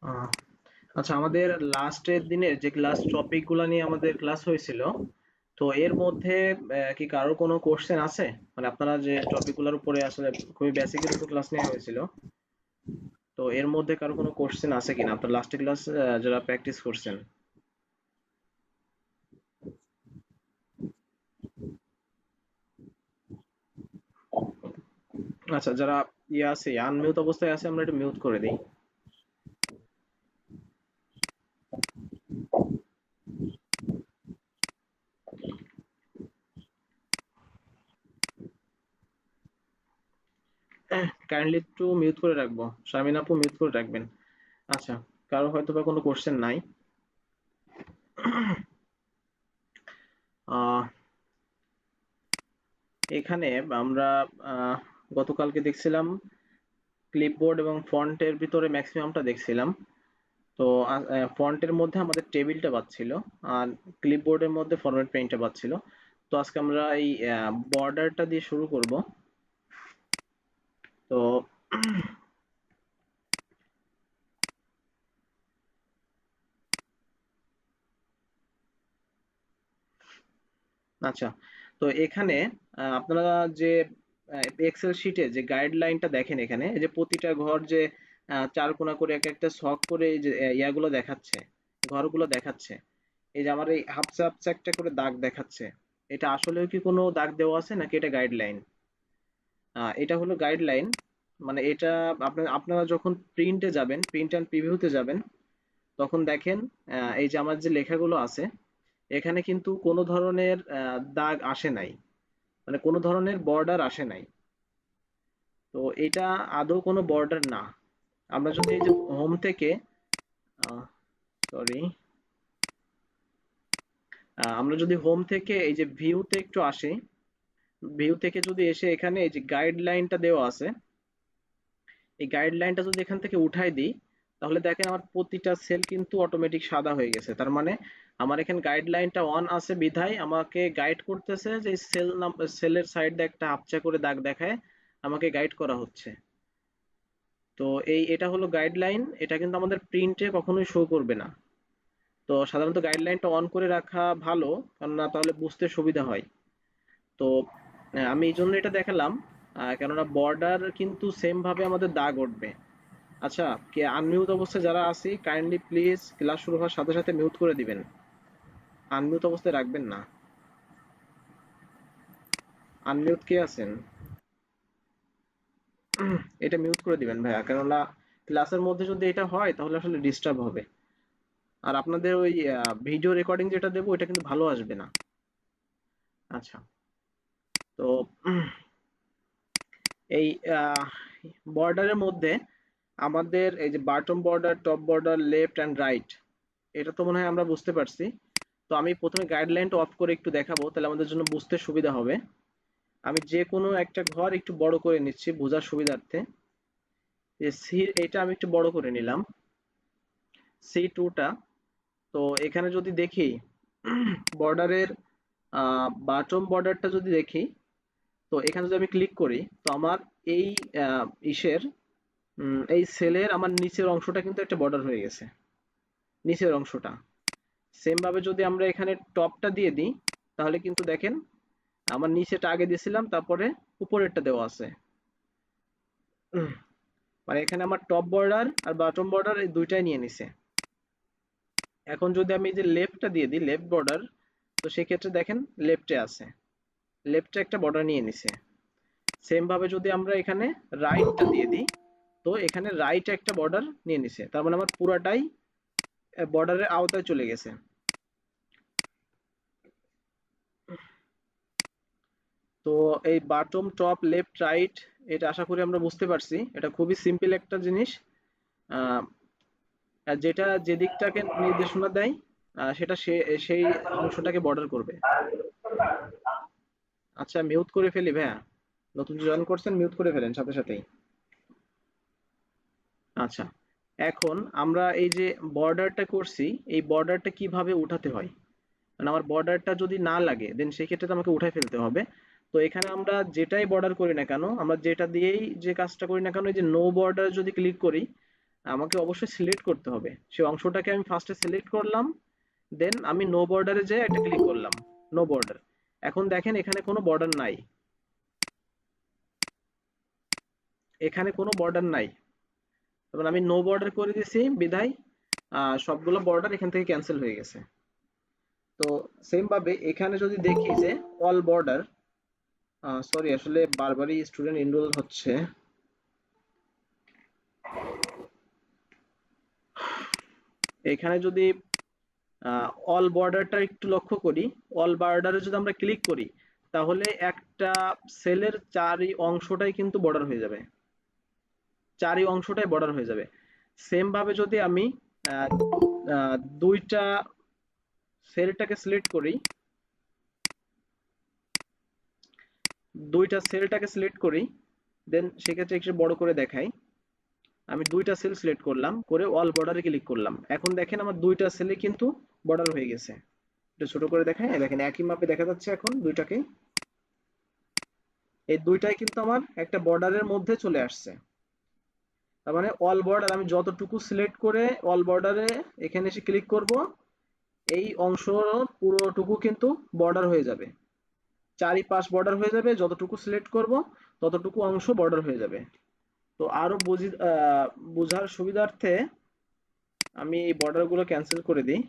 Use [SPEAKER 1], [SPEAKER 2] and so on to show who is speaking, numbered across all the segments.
[SPEAKER 1] আহ, আচ্ছা, আমাদের লাস্টের দিনের যে ক্লাস টপিক গুলা নিয়ে আমাদের ক্লাস হয়েছিল, তো এর মধ্যে কি কারোর কোনো কোশ্চেন আছে? মানে আপনারা যে টপিক গুলোর উপরে আসলে খুবই বেসিকের উপর ক্লাস নেওয়া হয়েছিল, তো এর মধ্যে কারো কোনো কোশ্চেন আছে কিনা আপনার লাস্টে ক্লাস যারা প্র্যাকটিস করছেন? আচ্ছা, যারা ইয়ে আছে আনমিউট অবস্থায় আছে আমরা একটু মিউট করে দিই। কাইন্ডলি একটু মিউট করে রাখবো, শামিন আপু মিউট করে রাখবেন। আচ্ছা, কারো হয়তো বা কোনো কোশ্চেন নাই। আহ এখানে আমরা আহ, গতকালকে দেখছিলাম ক্লিপবোর্ড এবং ফন্টের ভিতরে ম্যাক্সিমামটা দেখছিলাম। তো ফন্টের মধ্যে আমাদের টেবিলটা পাচ্ছিল, আর ক্লিপবোর্ডের মধ্যে ফরম্যাট পেইন্টটা পাচ্ছিল। তো আজকে আমরা এই বর্ডারটা দিয়ে শুরু করব। তো আচ্ছা, তো এখানে আপনারা যে এক্সেল শিটে যে গাইডলাইনটা দেখেন, এখানে এই যে প্রতিটা ঘর যে চার কোণা করে এক একটা ছক করে এই যে ইয়াগুলো দেখাচ্ছে, ঘরগুলো দেখাচ্ছে, এই যে আমার এই হাফসা হাফসা একটা করে দাগ দেখাচ্ছে, এটা আসলেও কি কোনো দাগ দেওয়া আছে নাকি এটা গাইডলাইন? এটা হলো গাইডলাইন। মানে এটা আপনারা যখন প্রিন্টে যাবেন, প্রিন্ট অ্যান্ড প্রিভিউতে যাবেন, তখন দেখেন এই যে আমার যে লেখাগুলো আছে, এখানে কিন্তু কোনো ধরনের দাগ আসে নাই, মানে কোনো ধরনের বর্ডার আসে নাই। তো এটা আদৌ কোনো বর্ডার না। আমরা যদি এই যে হোম থেকে, সরি, আমরা যদি হোম থেকে এই যে ভিউতে একটু আসি, ভিউ থেকে যদি এসে এখানে এই যে গাইডলাইনটা দেওয়া আছে, এই গাইডলাইনটা যদি এখান থেকে উঠাই দিই, তাহলে দেখেন আমার প্রতিটা সেল কিন্তু অটোমেটিক সাদা হয়ে গেছে। তার মানে আমার এখানে গাইডলাইনটা অন আছে বিধায় আমাকে গাইড করতেছে যে সেলের সাইডে একটা আপচা করে দাগ দেখায় আমাকে গাইড করা হচ্ছে। তো এটা হলো গাইডলাইন, এটা কিন্তু আমাদের প্রিন্টে কখনোই শো করবে না। তো সাধারণত গাইডলাইনটা অন করে রাখা ভালো, কারণ না তাহলে বুঝতে সুবিধা হয়। তো আমি এই জন্য এটা দেখালাম, কেননা বর্ডার কিন্তু সেম ভাবে আমাদের দাগ উঠবে। আচ্ছা, কে আনমিউট অবস্থায় যারা আছি কাইন্ডলি প্লিজ ক্লাস শুরু হওয়ার সাথে সাথে মিউট করে দিবেন, আনমিউট অবস্থায় রাখবেন না। আনমিউট কে আছেন? এটা মিউট করে দিবেন ভাইয়া, কেননা ক্লাসের মধ্যে যদি এটা হয় তাহলে আসলে ডিস্টার্ব হবে। আর আপনাদের ওই ভিডিও রেকর্ডিং যেটা দেবো এটা কিন্তু ভালো আসবে না। আচ্ছা, তো এই বর্ডারের মধ্যে আমাদের এই যে বাটম border, top border, left and right, এটা তো মনে হয় আমরা বুঝতে পারছি। তো আমি প্রথমে গাইডলাইনটা অফ করে একটু দেখাবো, তাহলে আমাদের জন্য বুঝতে সুবিধা হবে। আমি যে কোনো একটা ঘর একটু বড় করে নিচ্ছি বোঝার সুবিধার্থে। যে সি, এটা আমি একটু বড় করে নিলাম, C2টা। তো এখানে যদি দেখি বর্ডারের বাটম বর্ডারটা যদি দেখি, তো এখানে যদি আমি ক্লিক করি, তো আমার এই ইসের এই সেলের আমার নিচের অংশটা কিন্তু একটা বর্ডার হয়ে গেছে, নিচের অংশটা। সেম ভাবে যদি আমরা এখানে টপটা দিয়ে দিই, তাহলে কিন্তু দেখেন আমার নিচেটা আগে দিয়েছিলাম, তারপরে উপরেরটা দেওয়া আছে। মানে এখানে আমার টপ বর্ডার আর বটম বর্ডার এই দুইটাই নিয়ে নিছে। এখন যদি আমি এই যে লেফটটা দিয়ে দিই, লেফট বর্ডার, তো সেক্ষেত্রে দেখেন লেফটে আছে, লেফটে একটা বর্ডার নিয়ে নিছে। সেম ভাবে যদি আমরা এখানে রাইটটা দিয়ে দিই, তো এখানে রাইটে একটা বর্ডার নিয়ে নিছে। তার মানে আমার পুরাটাই বর্ডারের আওতায় চলে গেছে। তো এই বাটম, টপ, লেফট, রাইট, এটা আশা করি আমরা বুঝতে পারছি। এটা খুবই সিম্পল একটা জিনিস। আহ, আর যেটা যে দিকটাকে নির্দেশনা দেয়, সেটা সেই অংশটাকে বর্ডার করবে। আচ্ছা, মিউট করে ফেলি ভাইয়া, নতুন জয়েন করছেন, মিউট করে ফেলেন সাথে সাথেই। আচ্ছা, এখন আমরা এই যে বর্ডারটা করছি, এই বর্ডারটা কিভাবে উঠাতে হয়, মানে আমার বর্ডারটা যদি না লাগে দেন সেক্ষেত্রে তো আমাকে উঠাই ফেলতে হবে। তো এখানে আমরা যেটাই বর্ডার করি না কেন, আমরা যেটা দিয়েই যে কাজটা করি না কেন, এই যে নো বর্ডার যদি ক্লিক করি, আমাকে অবশ্যই সিলেক্ট করতে হবে। সেই অংশটাকে আমি ফার্স্টে সিলেক্ট করলাম, দেন আমি নো বর্ডারে যেয়ে একটা ক্লিক করলাম, নো বর্ডার। এখন দেখেন এখানে কোনো বর্ডার নাই, এখানে কোনো বর্ডার নাই। তখন আমি নো বর্ডার করে দিয়েছি বিধায় সবগুলো বর্ডার এখান থেকে ক্যান্সেল হয়ে গেছে। তো সেম ভাবে এখানে যদি দেখি যে অল বর্ডার, সরি আসলে বারবারই স্টুডেন্ট এনরোল হচ্ছে। এখানে যদি অল বর্ডারটা একটু লক্ষ্য করি, অল বর্ডারে যদি আমরা ক্লিক করি, তাহলে একটা সেলের চারি অংশটাই কিন্তু বর্ডার হয়ে যাবে, চারি অংশটাই বর্ডার হয়ে যাবে। সেম ভাবে যদি আমি আহ, দুইটা সেলটাকে সিলেক্ট করি, দুইটা সেলটাকে সিলেক্ট করি, দেন সেক্ষেত্রে একটু বড় করে দেখাই। আমি দুইটা সেল সিলেক্ট করলাম, করে অল বর্ডারে ক্লিক করলাম। এখন দেখেন আমার দুইটা সেলে কিন্তু বর্ডার হয়ে গেছে। এটা ছোট করে দেখাই, দেখেন একই মাপে দেখা যাচ্ছে এখন দুইটাকে। এই দুইটাই কিন্তু আমার একটা বর্ডারের মধ্যে চলে আসছে। তার মানে অল বর্ডার আমি যতটুকু সিলেক্ট করে অল বর্ডারে এখানে এসে ক্লিক করব, এই অংশ পুরোটুকু কিন্তু বর্ডার হয়ে যাবে, চারিপাশ বর্ডার হয়ে যাবে। যতটুকু সিলেক্ট করব ততটুকু অংশ বর্ডার হয়ে যাবে। তো আরো বোঝার সুবিধার্থে আমি এই বর্ডার গুলো ক্যান্সেল করে দিই।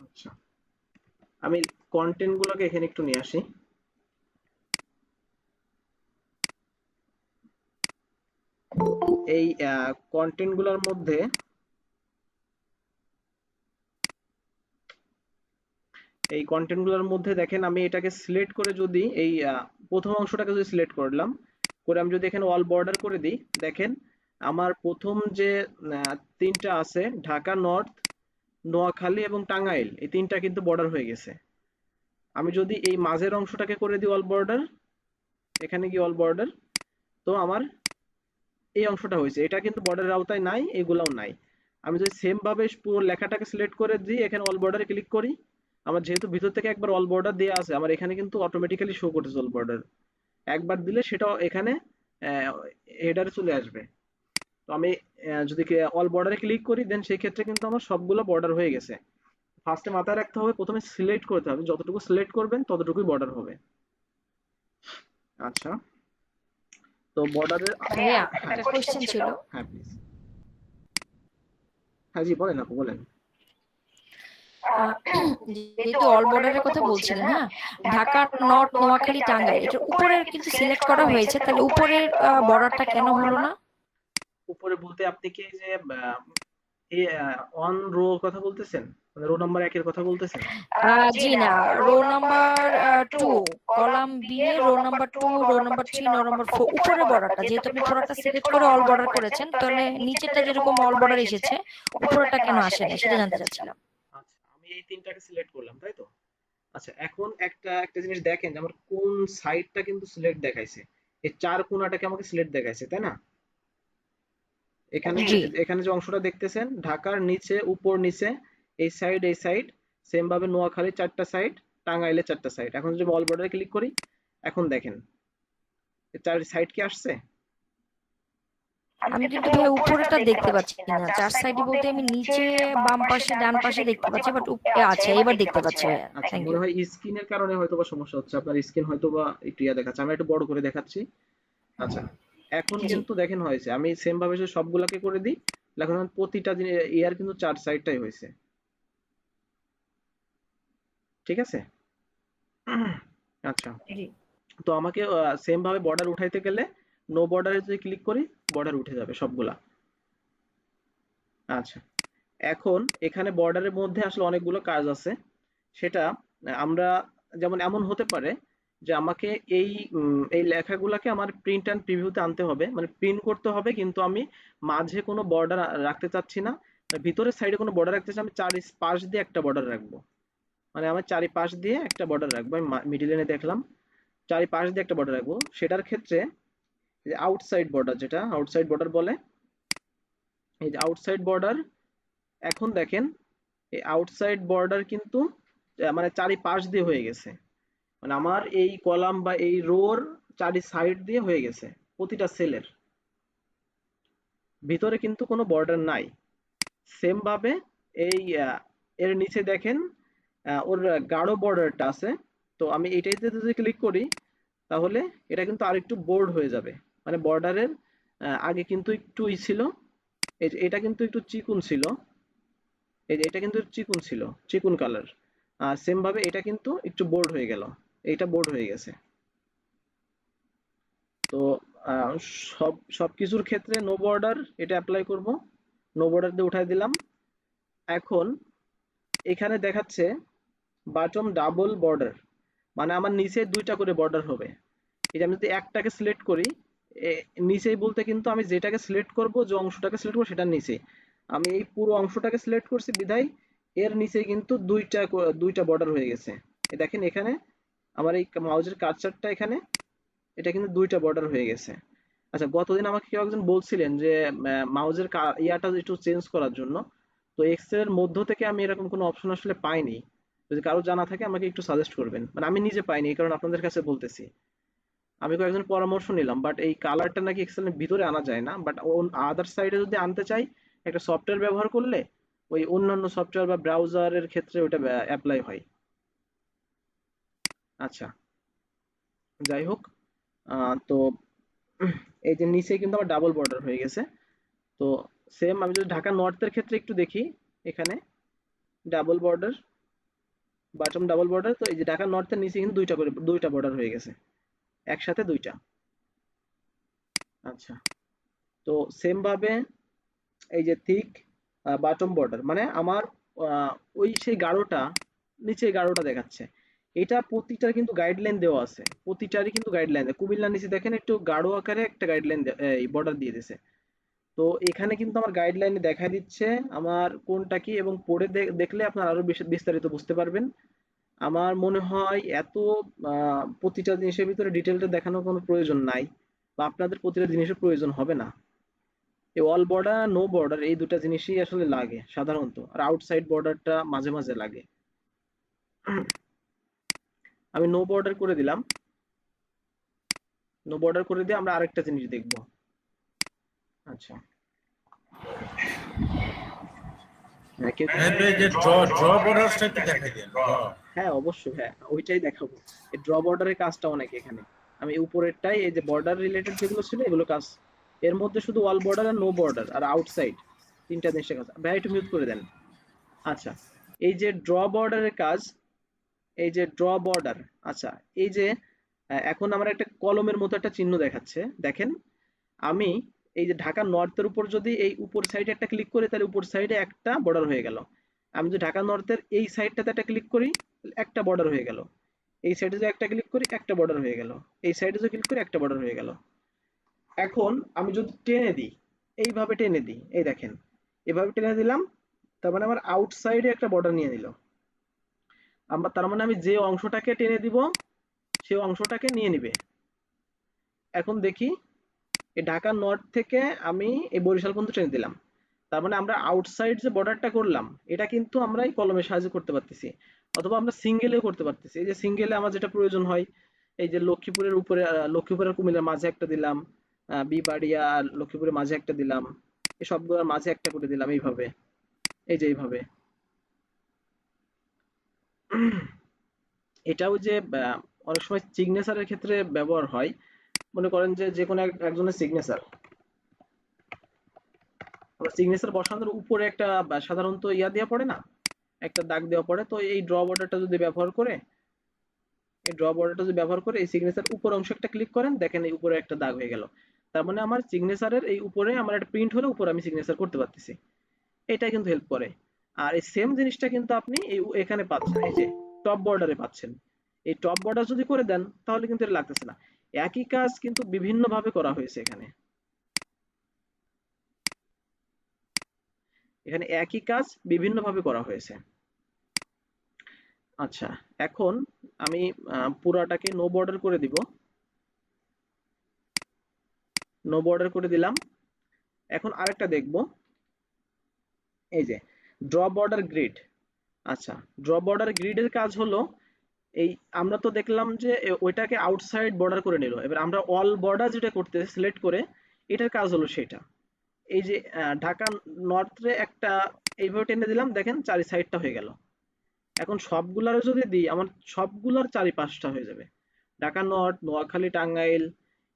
[SPEAKER 1] আচ্ছা, আমি কন্টেন্ট গুলোকে এখানে একটু নিয়ে আসি। এই কন্টেন্ট গুলোর মধ্যে এই কন্টেন্ট গুলোর মধ্যে দেখেন আমি এটাকে সিলেক্ট করে যদি এই প্রথম অংশটাকে যদি সিলেক্ট করলাম, করে আমি যদি এখানে অল বর্ডার করে দিই, দেখেন আমার প্রথম যে তিনটা আছে, ঢাকা নর্থ, নোয়াখালী এবং টাঙ্গাইল, এই তিনটা কিন্তু বর্ডার হয়ে গেছে। আমি যদি এই মাঝের অংশটাকে করে দিই অল বর্ডার, এখানে গিয়ে অল বর্ডার, তো আমার এই অংশটা হয়েছে। এটা কিন্তু বর্ডারের আওতায় নাই, এগুলাও নাই। আমি যদি সেম ভাবে পুরো লেখাটাকে সিলেক্ট করে দিই, এখানে অল বর্ডারে ক্লিক করি, আমার যেহেতু ভিতর থেকে একবার অল বর্ডার দেওয়া আছে, আমার এখানে কিন্তু অটোমেটিক্যালি শো করতেছে অল বর্ডার। একবার দিলে সেটা এখানে হেডারে চলে আসবে। তো আমি যদি অল বর্ডারে ক্লিক করি, দেন সেই ক্ষেত্রে কিন্তু আমার সবগুলো বর্ডার হয়ে গেছে। ফার্স্টে মাথায় রাখতে হবে, প্রথমে সিলেক্ট করতে হবে, যতটুকু সিলেক্ট করবেন ততটুকুই বর্ডার হবে। আচ্ছা, তো বর্ডারের,
[SPEAKER 2] ভাইয়া
[SPEAKER 1] হ্যাঁ
[SPEAKER 2] একটা কোশ্চেন ছিল।
[SPEAKER 1] হ্যাঁ প্লিজ, হ্যাঁ জি বলেন আপু বলেন।
[SPEAKER 2] আহ, যেহেতু অল বর্ডারের কথা বলছিলেন, হ্যাঁ, ঢাকা নর্থ নোয়াখালী টাঙ্গাইল এটার উপরের কিন্তু সিলেক্ট করা হয়েছে, তাহলে উপরের বর্ডারটা কেন হলো না?
[SPEAKER 1] উপরে বলতে আপনি কি এই যে এই অন রো কথা বলতেছেন, মানে রো নাম্বার একের কথা বলতেছেন?
[SPEAKER 2] জি না, row number 2, column B A row number 2, row number 3, row number 4 উপরের বর্ডারটা, যেহেতু আপনি পুরোটা সিলেক্ট করে অল বর্ডার করেছেন, তাহলে নিচেরটা যেরকম অল বর্ডার এসেছে, উপরেরটা কেন আসে না সেটা জানতে চাচ্ছিলাম।
[SPEAKER 1] আচ্ছা, আমি এই তিনটাকে সিলেক্ট করলাম, তাই তো? আচ্ছা, এখন একটা একটা জিনিস দেখেন যে আমার কোন সাইডটা কিন্তু সিলেক্ট দেখাইছে। এই চার কোণাটাকে আমাকে সিলেক্ট দেখাইছে, তাই না? এখানে
[SPEAKER 2] জি।
[SPEAKER 1] এখানে যে অংশটা দেখতেছেন, ঢাকার নিচে উপর নিচে, এই সাইড, সেম ভাবে নোয়াখালী চারটা সাইড, টাঙ্গাইলে চারটা সাইড। এখন যদি অল বর্ডারে ক্লিক করি, এখন দেখেন এই চার সাইড কি আসছে?
[SPEAKER 2] আমি কিন্তু ভাই উপরেটা দেখতে পাচ্ছি না, চার সাইডে বলতে আমি নিচে, বাম পাশে, ডান পাশে দেখতে পাচ্ছি, বাট আচ্ছা এবার দেখতে পাচ্ছি ভাইয়া,
[SPEAKER 1] আচ্ছা,
[SPEAKER 2] থ্যাংক
[SPEAKER 1] মনে
[SPEAKER 2] ইউ।
[SPEAKER 1] হয় স্ক্রিনের কারণে হয়তোবা সমস্যা হচ্ছে, আপনার স্ক্রিন হয়তোবা একটু ইয়া দেখাচ্ছে, আমি একটু বড় করে দেখাচ্ছি। আচ্ছা, এখন
[SPEAKER 2] জি।
[SPEAKER 1] কিন্তু দেখেন হয়েছে। আমি সেম ভাবে যদি সবগুলাকে করে দিই, এখন আমার প্রতিটা ইয়ার কিন্তু চার সাইডটাই হয়েছে। ঠিক আছে? আচ্ছা,
[SPEAKER 2] জি।
[SPEAKER 1] তো আমাকে সেম ভাবে বর্ডার উঠাইতে গেলে নো বর্ডারে যদি ক্লিক করি, বর্ডার উঠে যাবে সবগুলা। আচ্ছা, এখন এখানে বর্ডারের মধ্যে আসলে অনেকগুলো কাজ আছে। সেটা আমরা, যেমন এমন হতে পারে যে আমাকে এই লেখাগুলাকে আমার প্রিন্ট অ্যান্ড প্রিভিউতে আনতে হবে, মানে প্রিন্ট করতে হবে, কিন্তু আমি মাঝে কোনো বর্ডার রাখতে চাচ্ছি না, মানে ভিতরের সাইডে কোনো বর্ডার রাখতে চাচ্ছি, আমি চারি পাশ দিয়ে একটা বর্ডার রাখবো। মানে আমার চারিপাশ দিয়ে একটা বর্ডার রাখবো, আমি মিডিল এনে দেখলাম, চারিপাশ দিয়ে একটা বর্ডার রাখবো। সেটার ক্ষেত্রে আউটসাইড বর্ডার, যেটা আউটসাইড বর্ডার বলে, এই যে আউটসাইড বর্ডার, এখন দেখেন এই আউটসাইড বর্ডার কিন্তু মানে চারিপাশ দিয়ে হয়ে গেছে, মানে আমার এই কলাম বা এই রোর চারি সাইড দিয়ে হয়ে গেছে প্রতিটা সেলের, ভিতরে কিন্তু কোনো বর্ডার নাই। সেম ভাবে এই এর নিচে দেখেন ওর গাঢ় বর্ডারটা আছে। তো আমি এইটাইতে যদি ক্লিক করি তাহলে এটা কিন্তু আরেকটু বোল্ড হয়ে যাবে, মানে বর্ডারের আগে কিন্তু একটু ছিল, এই যে এটা কিন্তু একটু চিকুন ছিল, এই যে এটা কিন্তু চিকুন ছিল, চিকুন কালার। আর সেম ভাবে এটা কিন্তু একটু বোল্ড হয়ে গেল, এইটা বোল্ড হয়ে গেছে। তো আহ, সবকিছুর ক্ষেত্রে নো বর্ডার এটা অ্যাপ্লাই করব, নো বর্ডার দিয়ে উঠাই দিলাম। এখন এখানে দেখাচ্ছে বাটম ডাবল বর্ডার, মানে আমার নিচে দুইটা করে বর্ডার হবে। এই যে আমি যদি একটাকে সিলেক্ট করি, নিচেই বলতে কিন্তু আমি যেটাকে সিলেক্ট করব, যে অংশটাকে সিলেক্ট করবো সেটার নিচে আমি এই পুরো অংশটাকে সিলেক্ট করছি বিধায় এর নিচে কিন্তু দুইটা বর্ডার হয়ে গেছে। এই দেখেন এখানে আমার এই মাউসের কার্সারটা এখানে, এটা কিন্তু দুইটা বর্ডার হয়ে গেছে। আচ্ছা, গতদিন আমাকে কেউ একজন বলছিলেন যে মাউসের ইয়াটা একটু চেঞ্জ করার জন্য, তো এক্সেল এর মধ্য থেকে আমি এরকম কোনো অপশন আসলে পাইনি। যদি কারো জানা থাকে আমাকে একটু সাজেস্ট করবেন, মানে আমি নিজে পাইনি এই কারণে আপনাদের কাছে বলতেছি। আমি কয়েকজন পরামর্শ নিলাম, বাট এই কালারটা নাকি এক্সেলের ভিতরে আনা যায় না, বাট আদার সাইডে যদি আনতে চাই একটা সফটওয়্যার ব্যবহার করলে ওই অন্যান্য সফটওয়্যার বা ব্রাউজারের ক্ষেত্রে ওটা অ্যাপ্লাই হয়। আচ্ছা, যাই হোক, তো এই যে নিচে কিন্তু আমার ডাবল বর্ডার হয়ে গেছে। তো সেম আমি যদি ঢাকা নর্থের ক্ষেত্রে একটু দেখি, এখানে ডাবল বর্ডার, বাটম ডাবল বর্ডার, তো এই যে ঢাকা নর্থের নিচে কিন্তু দুইটা বর্ডার হয়ে গেছে, একসাথে দুইটা। আচ্ছা, তো সেম ভাবে এই যে থিক বাটম বর্ডার, মানে আমার আহ, ওই সেই গাঢ়টা, নিচে গাঢ়টা দেখাচ্ছে, এটা প্রতিটার কিন্তু গাইডলাইন দেওয়া আছে, প্রতিটারই কিন্তু গাইডলাইন। কুমিল্লার নিচে দেখেন একটু গাঢ় আকারে একটা গাইডলাইন বর্ডার দিয়ে দিয়েছে। তো এখানে কিন্তু আমার গাইডলাইনে দেখা দিচ্ছে আমার কোনটা কি, এবং পড়ে দেখলে আপনার আরো বেশি বিস্তারিত বুঝতে পারবেন। আমার মনে হয় এত প্রতিটা জিনিসের ভিতরে ডিটেলটা দেখানোর কোনো প্রয়োজন নাই, বা আপনাদের প্রতিটা জিনিসের প্রয়োজন হবে না। এই অল বর্ডার নো বর্ডার এই দুটা জিনিসই আসলে লাগে সাধারণত, আর আউটসাইড বর্ডারটা মাঝে মাঝে লাগে। আমি নো বর্ডার করে দিলাম, নো বর্ডার করে দিয়ে আমরা আরেকটা জিনিস দেখব। আচ্ছা, হ্যাঁ কেউ কি
[SPEAKER 3] তাহলে যে ড্র ড্র বর্ডারটা একটু দেখাই দেন ড্র।
[SPEAKER 1] হ্যাঁ অবশ্যই, হ্যাঁ ওইটাই দেখাবো। এই ড্র বর্ডারের কাজটা অনেক এখানে, আমি উপরেরটাই এই যে বর্ডার রিলেটেড যেগুলো ছিল এগুলো কাজ, এর মধ্যে শুধু অল বর্ডার আর নো বর্ডার আর আউটসাইড তিনটা জিনিসের কাজ। ভাই একটু মিউট করে দেন। আচ্ছা, এই যে ড্র বর্ডারের কাজ, এই যে ড্র বর্ডার, আচ্ছা এই যে এখন আমার একটা কলমের মতো একটা চিহ্ন দেখাচ্ছে দেখেন। আমি এই যে ঢাকা নর্থের উপর যদি এই উপর সাইডে একটা ক্লিক করি তাহলে উপর সাইডে একটা বর্ডার হয়ে গেল। আমি যদি ঢাকা নর্থের এই সাইডটাতে একটা ক্লিক করি তাহলে একটা বর্ডার হয়ে গেল। এই সাইডে যদি একটা ক্লিক করি একটা বর্ডার হয়ে গেল। এই সাইডে যদি ক্লিক করি একটা বর্ডার হয়ে গেল। এখন আমি যদি টেনে দিই, এইভাবে টেনে দিই, এই দেখেন এভাবে টেনে দিলাম, তার মানে আমার আউটসাইডে একটা বর্ডার নিয়ে নিল। তার মানে আমি যে অংশটাকে টেনে দিব সেই অংশটাকে নিয়ে নিবে। এখন দেখি এই ঢাকা নর্থ থেকে আমি এই বরিশাল পর্যন্ত টেনে দিলাম, তার মানে আমরা আউটসাইড যে বর্ডারটা করলাম এটা কিন্তু আমরা এই কলমের সাহায্যে করতে পারতেছি, অথবা আমরা সিঙ্গেলেও করতে পারতেছি। এই যে সিঙ্গেলে আমার যেটা প্রয়োজন হয়, এই যে লক্ষ্মীপুরের উপরে লক্ষ্মীপুরের কুমিল্লার মাঝে একটা দিলাম, বিবাড়িয়া আর লক্ষ্মীপুরের মাঝে একটা দিলাম, এই সবগুলোর মাঝে একটা করে দিলাম এইভাবে, এই যে এইভাবে। এটাও যে অনেক সময় সিগনেচারের ক্ষেত্রে ব্যবহার হয়। মনে করেন যে যে কোনো একজনের সিগনেচার, আমরা সিগনেচার বসানোর উপরে একটা সাধারণত ইয়া দেওয়া পড়ে না, একটা দাগ দেওয়া পড়ে। তো এই ড্র বর্ডারটা যদি ব্যবহার করে, এই ড্র বর্ডারটা যদি ব্যবহার করে এই সিগনেচার উপর অংশ একটা ক্লিক করেন, দেখেন এই উপরে একটা দাগ হয়ে গেল। তার মানে আমার সিগনেচারের এই উপরে আমার একটা প্রিন্ট হলে উপরে আমি সিগনেচার করতে পারতেছি। এটা কিন্তু হেল্প করে। আর এই সেম জিনিসটা কিন্তু আপনি এই এখানে পাচ্ছেন, এই যে টপ বর্ডারে পাচ্ছেন। এই টপ বর্ডার যদি করে দেন তাহলে কিন্তু এটা লাগতেছে না। একই কাজ কিন্তু বিভিন্ন ভাবে করা হয়েছে এখানে, এখানে একই কাজ বিভিন্ন ভাবে করা হয়েছে। আচ্ছা, এখন আমি পুরাটাকে নো বর্ডার করে দিব, নো বর্ডার করে দিলাম। এখন আরেকটা দেখব, এই যে ড্র বর্ডার গ্রিড। আচ্ছা, ড্র বর্ডার গ্রিডের কাজ হলো এই, আমরা তো দেখলাম যে ওইটাকে আউটসাইড বর্ডার করে নিল, এবার আমরা অল বর্ডার যেটা করতে সিলেক্ট করে, এটার কাজ হলো সেটা। এই যে ঢাকা নর্থে একটা এইভাবে টেনে দিলাম, দেখেন চারি সাইডটা হয়ে গেল। এখন সবগুলারও যদি দিই, আমার সবগুলার চারিপাশটা হয়ে যাবে। ঢাকা নর্থ, নোয়াখালী, টাঙ্গাইল,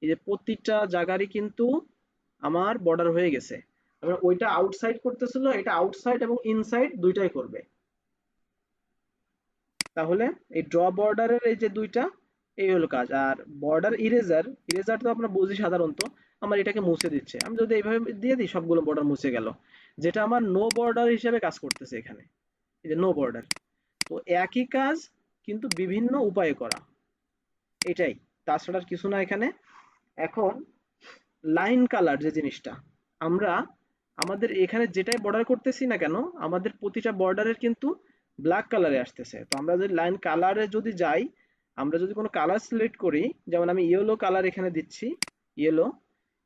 [SPEAKER 1] এই যে প্রতিটা জায়গারই কিন্তু আমার বর্ডার হয়ে গেছে। এবার ওইটা আউটসাইড করতেছিল, এটা আউটসাইড এবং ইনসাইড দুইটাই করবে। তাহলে এই ড্র বর্ডারের এই যে দুইটা, এই হলো কাজ। আর বর্ডার ইরেজার, ইরেজার তো আমরা বুঝি সাধারণত, আমার এটাকে মুছে দিচ্ছে। আমি যদি এইভাবে দিয়ে দিই, সবগুলো বর্ডার মুছে গেল, যেটা আমার নো বর্ডার হিসেবে কাজ করতেছে এখানে। এই যে নো বর্ডার। তো একই কাজ কিন্তু বিভিন্ন উপায়ে করা, এটাই, তাছাড়া আর কিছু না এখানে। এখন লাইন কালার যে জিনিসটা, আমরা আমাদের এখানে যেটাই বর্ডার করতেছি না কেন, আমাদের প্রতিটা বর্ডারের কিন্তু ব্ল্যাক কালারে আসতেছে। তো আমরা যদি লাইন কালারে যদি যাই, আমরা যদি কোনো কালার সিলেক্ট করি, যেমন আমি ইয়েলো কালার এখানে দিচ্ছি, ইয়েলো।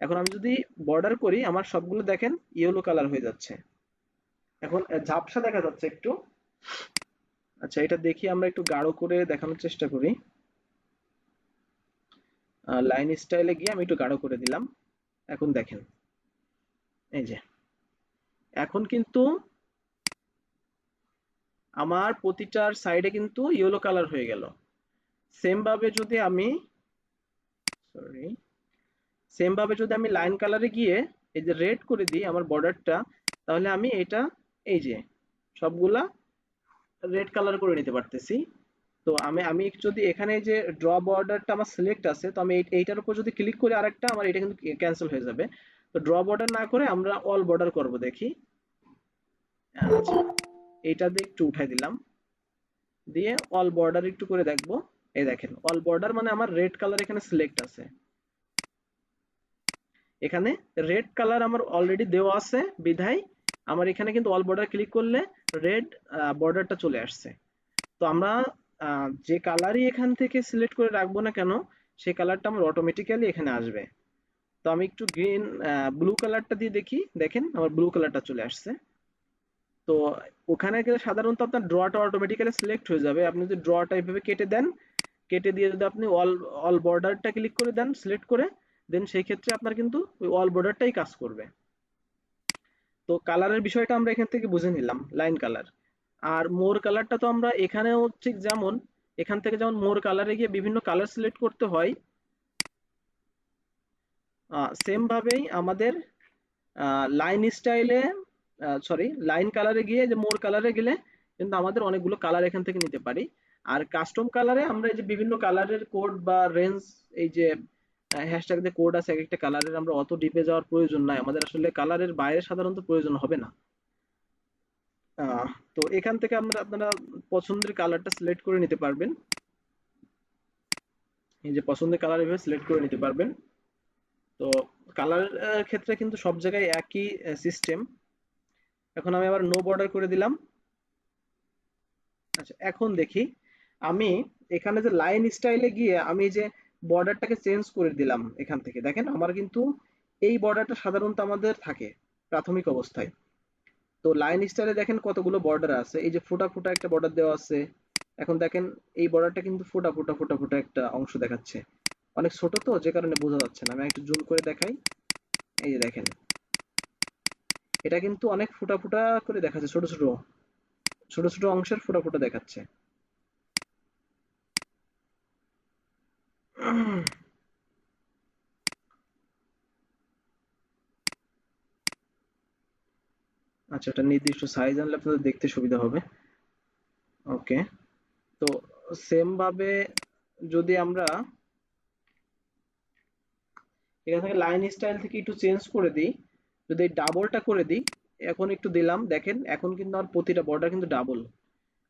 [SPEAKER 1] এখন আমি যদি বর্ডার করি, আমার সবগুলো দেখেন ইয়েলো কালার হয়ে যাচ্ছে। এখন ঝাপসা দেখা যাচ্ছে একটু। আচ্ছা, এটা দেখি আমরা একটু গাঢ় করে দেখানোর চেষ্টা করি। লাইন স্টাইলে গিয়ে আমি একটু গাঢ় করে দিলাম। এখন দেখেন, এই যে এখন কিন্তু আমার প্রতিটার সাইডে কিন্তু ইয়েলো কালার হয়ে গেল। সেম ভাবে যদি আমি, সরি, সেম ভাবে যদি আমি লাইন কালারে গিয়ে এই যে রেড করে দিই আমার বর্ডারটা, তাহলে আমি এটা, এই যে সবগুলা রেড কালার করে নিতে পারতেছি। তো আমি আমি যদি এখানে যে ড্র বর্ডারটা আমার সিলেক্ট আছে, তো আমি এইটার উপর যদি ক্লিক করি আরেকটা, আমার এটা কিন্তু ক্যান্সেল হয়ে যাবে। তো ড্র বর্ডার না করে আমরা অল বর্ডার করব, দেখি। আচ্ছা, এইটা দিয়ে একটু উঠাই দিলাম, দিয়ে অল বর্ডার একটু করে দেখবো। এই দেখেন অল বর্ডার মানে আমার রেড কালার এখানে সিলেক্ট আছে। এখানে রেড কালার আমার অলরেডি দেওয়া আছে বিধায় আমার এখানে কিন্তু অল বর্ডার ক্লিক করলে রেড বর্ডারটা চলে আসছে। তো আমরা যে কালারই এখান থেকে সিলেক্ট করে রাখবো না কেন, সেই কালারটা আমার অটোমেটিক্যালি এখানে আসবে। তো আমি একটু গ্রিন, ব্লু কালারটা দিয়ে দেখি, দেখেন আমার ব্লু কালারটা চলে আসছে। তো ওখানে গেলে সাধারণত আপনার ড্রটা অটোমেটিক্যালি সিলেক্ট হয়ে যাবে। আপনি যদি ড্রটা এইভাবে কেটে দেন, কেটে দিয়ে যদি আপনি অল অল বর্ডারটা ক্লিক করে দেন সিলেক্ট করে, দেন সেই ক্ষেত্রে আপনার কিন্তু ওই অল বর্ডারটাই কাজ করবে। তো কালারের বিষয়টা আমরা এখান থেকে বুঝে নিলাম, লাইন কালার। আর মোর কালারটা তো আমরা এখানেও ঠিক যেমন, এখান থেকে যেমন মোর কালারে গিয়ে বিভিন্ন কালার সিলেক্ট করতে হয়, সেম ভাবেই আমাদের লাইন স্টাইলে, সরি, লাইন কালারে গিয়ে যে মোর কালারে গেলে কিন্তু আমাদের অনেকগুলো কালার এখান থেকে নিতে পারি। আর কাস্টম কালারে আমরা এই যে বিভিন্ন কালারের কোড বা রেঞ্জ, এই যে হ্যাশট্যাগ যে কোড আছে এক একটা কালারের, আমরা অত ডিপে যাওয়ার প্রয়োজন নাই, আমাদের আসলে কালারের বাইরে সাধারণত প্রয়োজন হবে না। আহ, তো এখান থেকে আমরা আপনারা পছন্দের কালারটা সিলেক্ট করে নিতে পারবেন। এই যে পছন্দের কালার এভাবে সিলেক্ট করে নিতে পারবেন। তো কালার ক্ষেত্রে কিন্তু সব জায়গায় একই সিস্টেম। এখন আমি আবার নো বর্ডার করে দিলাম। আচ্ছা, এখন দেখি আমি এখানে যে লাইন স্টাইলে গিয়ে আমি যে বর্ডারটাকে চেঞ্জ করে দিলাম, এখান থেকে দেখেন আমার কিন্তু এই বর্ডারটা সাধারণত আমাদের থাকে প্রাথমিক অবস্থায়। তো লাইন স্টাইলে দেখেন কতগুলো বর্ডার আছে, এই যে ফোটা ফোটা একটা বর্ডার দেওয়া আছে। এখন দেখেন এই বর্ডারটা কিন্তু ফোটা ফোটা ফোটা ফোটা একটা অংশ দেখাচ্ছে, অনেক ছোট তো যে কারণে বোঝা যাচ্ছে না। আমি একটু জুম করে দেখাই, এই যে দেখেন এটা কিন্তু অনেক ফোটা ফোটা করে দেখাচ্ছে, ছোট ছোট ছোট ছোট অংশের ফোটা ফোটা দেখাচ্ছে। আচ্ছা, এটা নির্দিষ্ট সাইজ আনলে আপনাদের দেখতে সুবিধা হবে। ওকে, তো সেম ভাবে যদি আমরা এখান থেকে লাইন স্টাইল থেকে একটু চেঞ্জ করে দিই, যদি ডাবলটা করে দিই, এখন একটু দিলাম, দেখেন এখন কিন্তু আমার প্রতিটা বর্ডার কিন্তু ডাবল।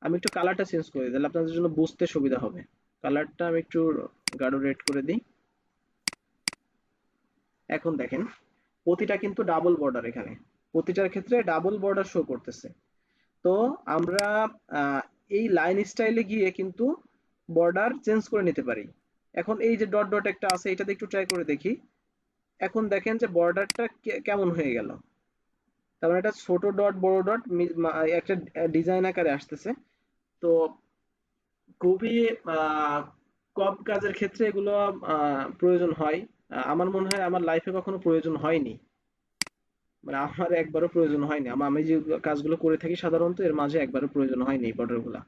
[SPEAKER 1] আমি একটু কালারটা চেঞ্জ করে দিই, তাহলে আপনাদের জন্য বুঝতে সুবিধা হবে। কালারটা আমি একটু গাঢ় রেড করে দিই। এখন দেখেন প্রতিটা কিন্তু ডাবল বর্ডার, এখানে প্রতিটার ক্ষেত্রে ডাবল বর্ডার শো করতেছে। তো আমরা আহ, এই লাইন স্টাইলে গিয়ে কিন্তু বর্ডার চেঞ্জ করে নিতে পারি। এখন এই যে ডট ডট একটা আছে, এটাতে একটু ট্রাই করে দেখি। এখন দেখেন যে বর্ডারটা কেমন হয়ে গেল। তার মানে এটা ছোট ডট বড় ডট একটা ডিজাইন আকারে আসতেছে। তো খুবই আহ, কম কাজের ক্ষেত্রে এগুলো প্রয়োজন হয়। আমার মনে হয় আমার লাইফে কখনো প্রয়োজন হয়নি, মানে আমার একবারও প্রয়োজন হয়নি। আমি যে কাজগুলো করে থাকি সাধারণত এর মাঝে একবারও প্রয়োজন হয়নি এই বর্ডার গুলা।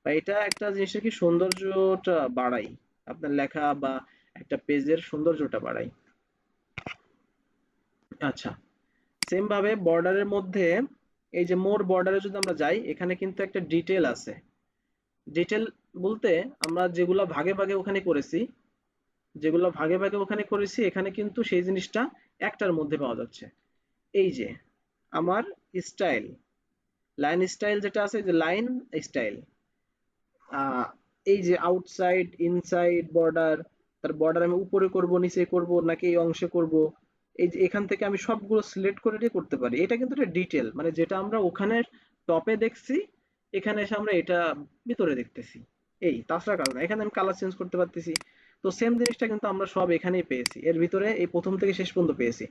[SPEAKER 1] বা এটা একটা জিনিসের কি সৌন্দর্যটা বাড়ায়, আপনার লেখা বা একটা পেজের সৌন্দর্যটা বাড়ায়। আচ্ছা, সেম ভাবে বর্ডারের মধ্যে এই যে মোর বর্ডারে যদি আমরা যাই, এখানে কিন্তু একটা ডিটেল আছে। ডিটেল বলতে আমরা যেগুলো ভাগে ভাগে ওখানে করেছি, যেগুলো ভাগে ভাগে ওখানে করেছি এখানে কিন্তু সেই জিনিসটা একটার মধ্যে পাওয়া যাচ্ছে। এই যে আমার স্টাইল, লাইন স্টাইল যেটা আছে, যে লাইন স্টাইল, এই যে আউটসাইড ইনসাইড বর্ডার, তার বর্ডার আমি উপরে করব নিচে করব নাকি এই অংশে করব, এই যে এখান থেকে আমি সবগুলো সিলেক্ট করে দিয়ে করতে পারি। এটা কিন্তু একটা ডিটেল, মানে যেটা আমরা ওখানে টপে দেখছি এখানে এসে আমরা এটা ভিতরে দেখতেছি। এই তাছাড়া কাজ না, এখানে আমি কালার চেঞ্জ করতে পারতেছি। তো সেম জিনিসটা কিন্তু আমরা সব এখানেই পেয়েছি, এর ভিতরে এই প্রথম থেকে শেষ পর্যন্ত পেয়েছি,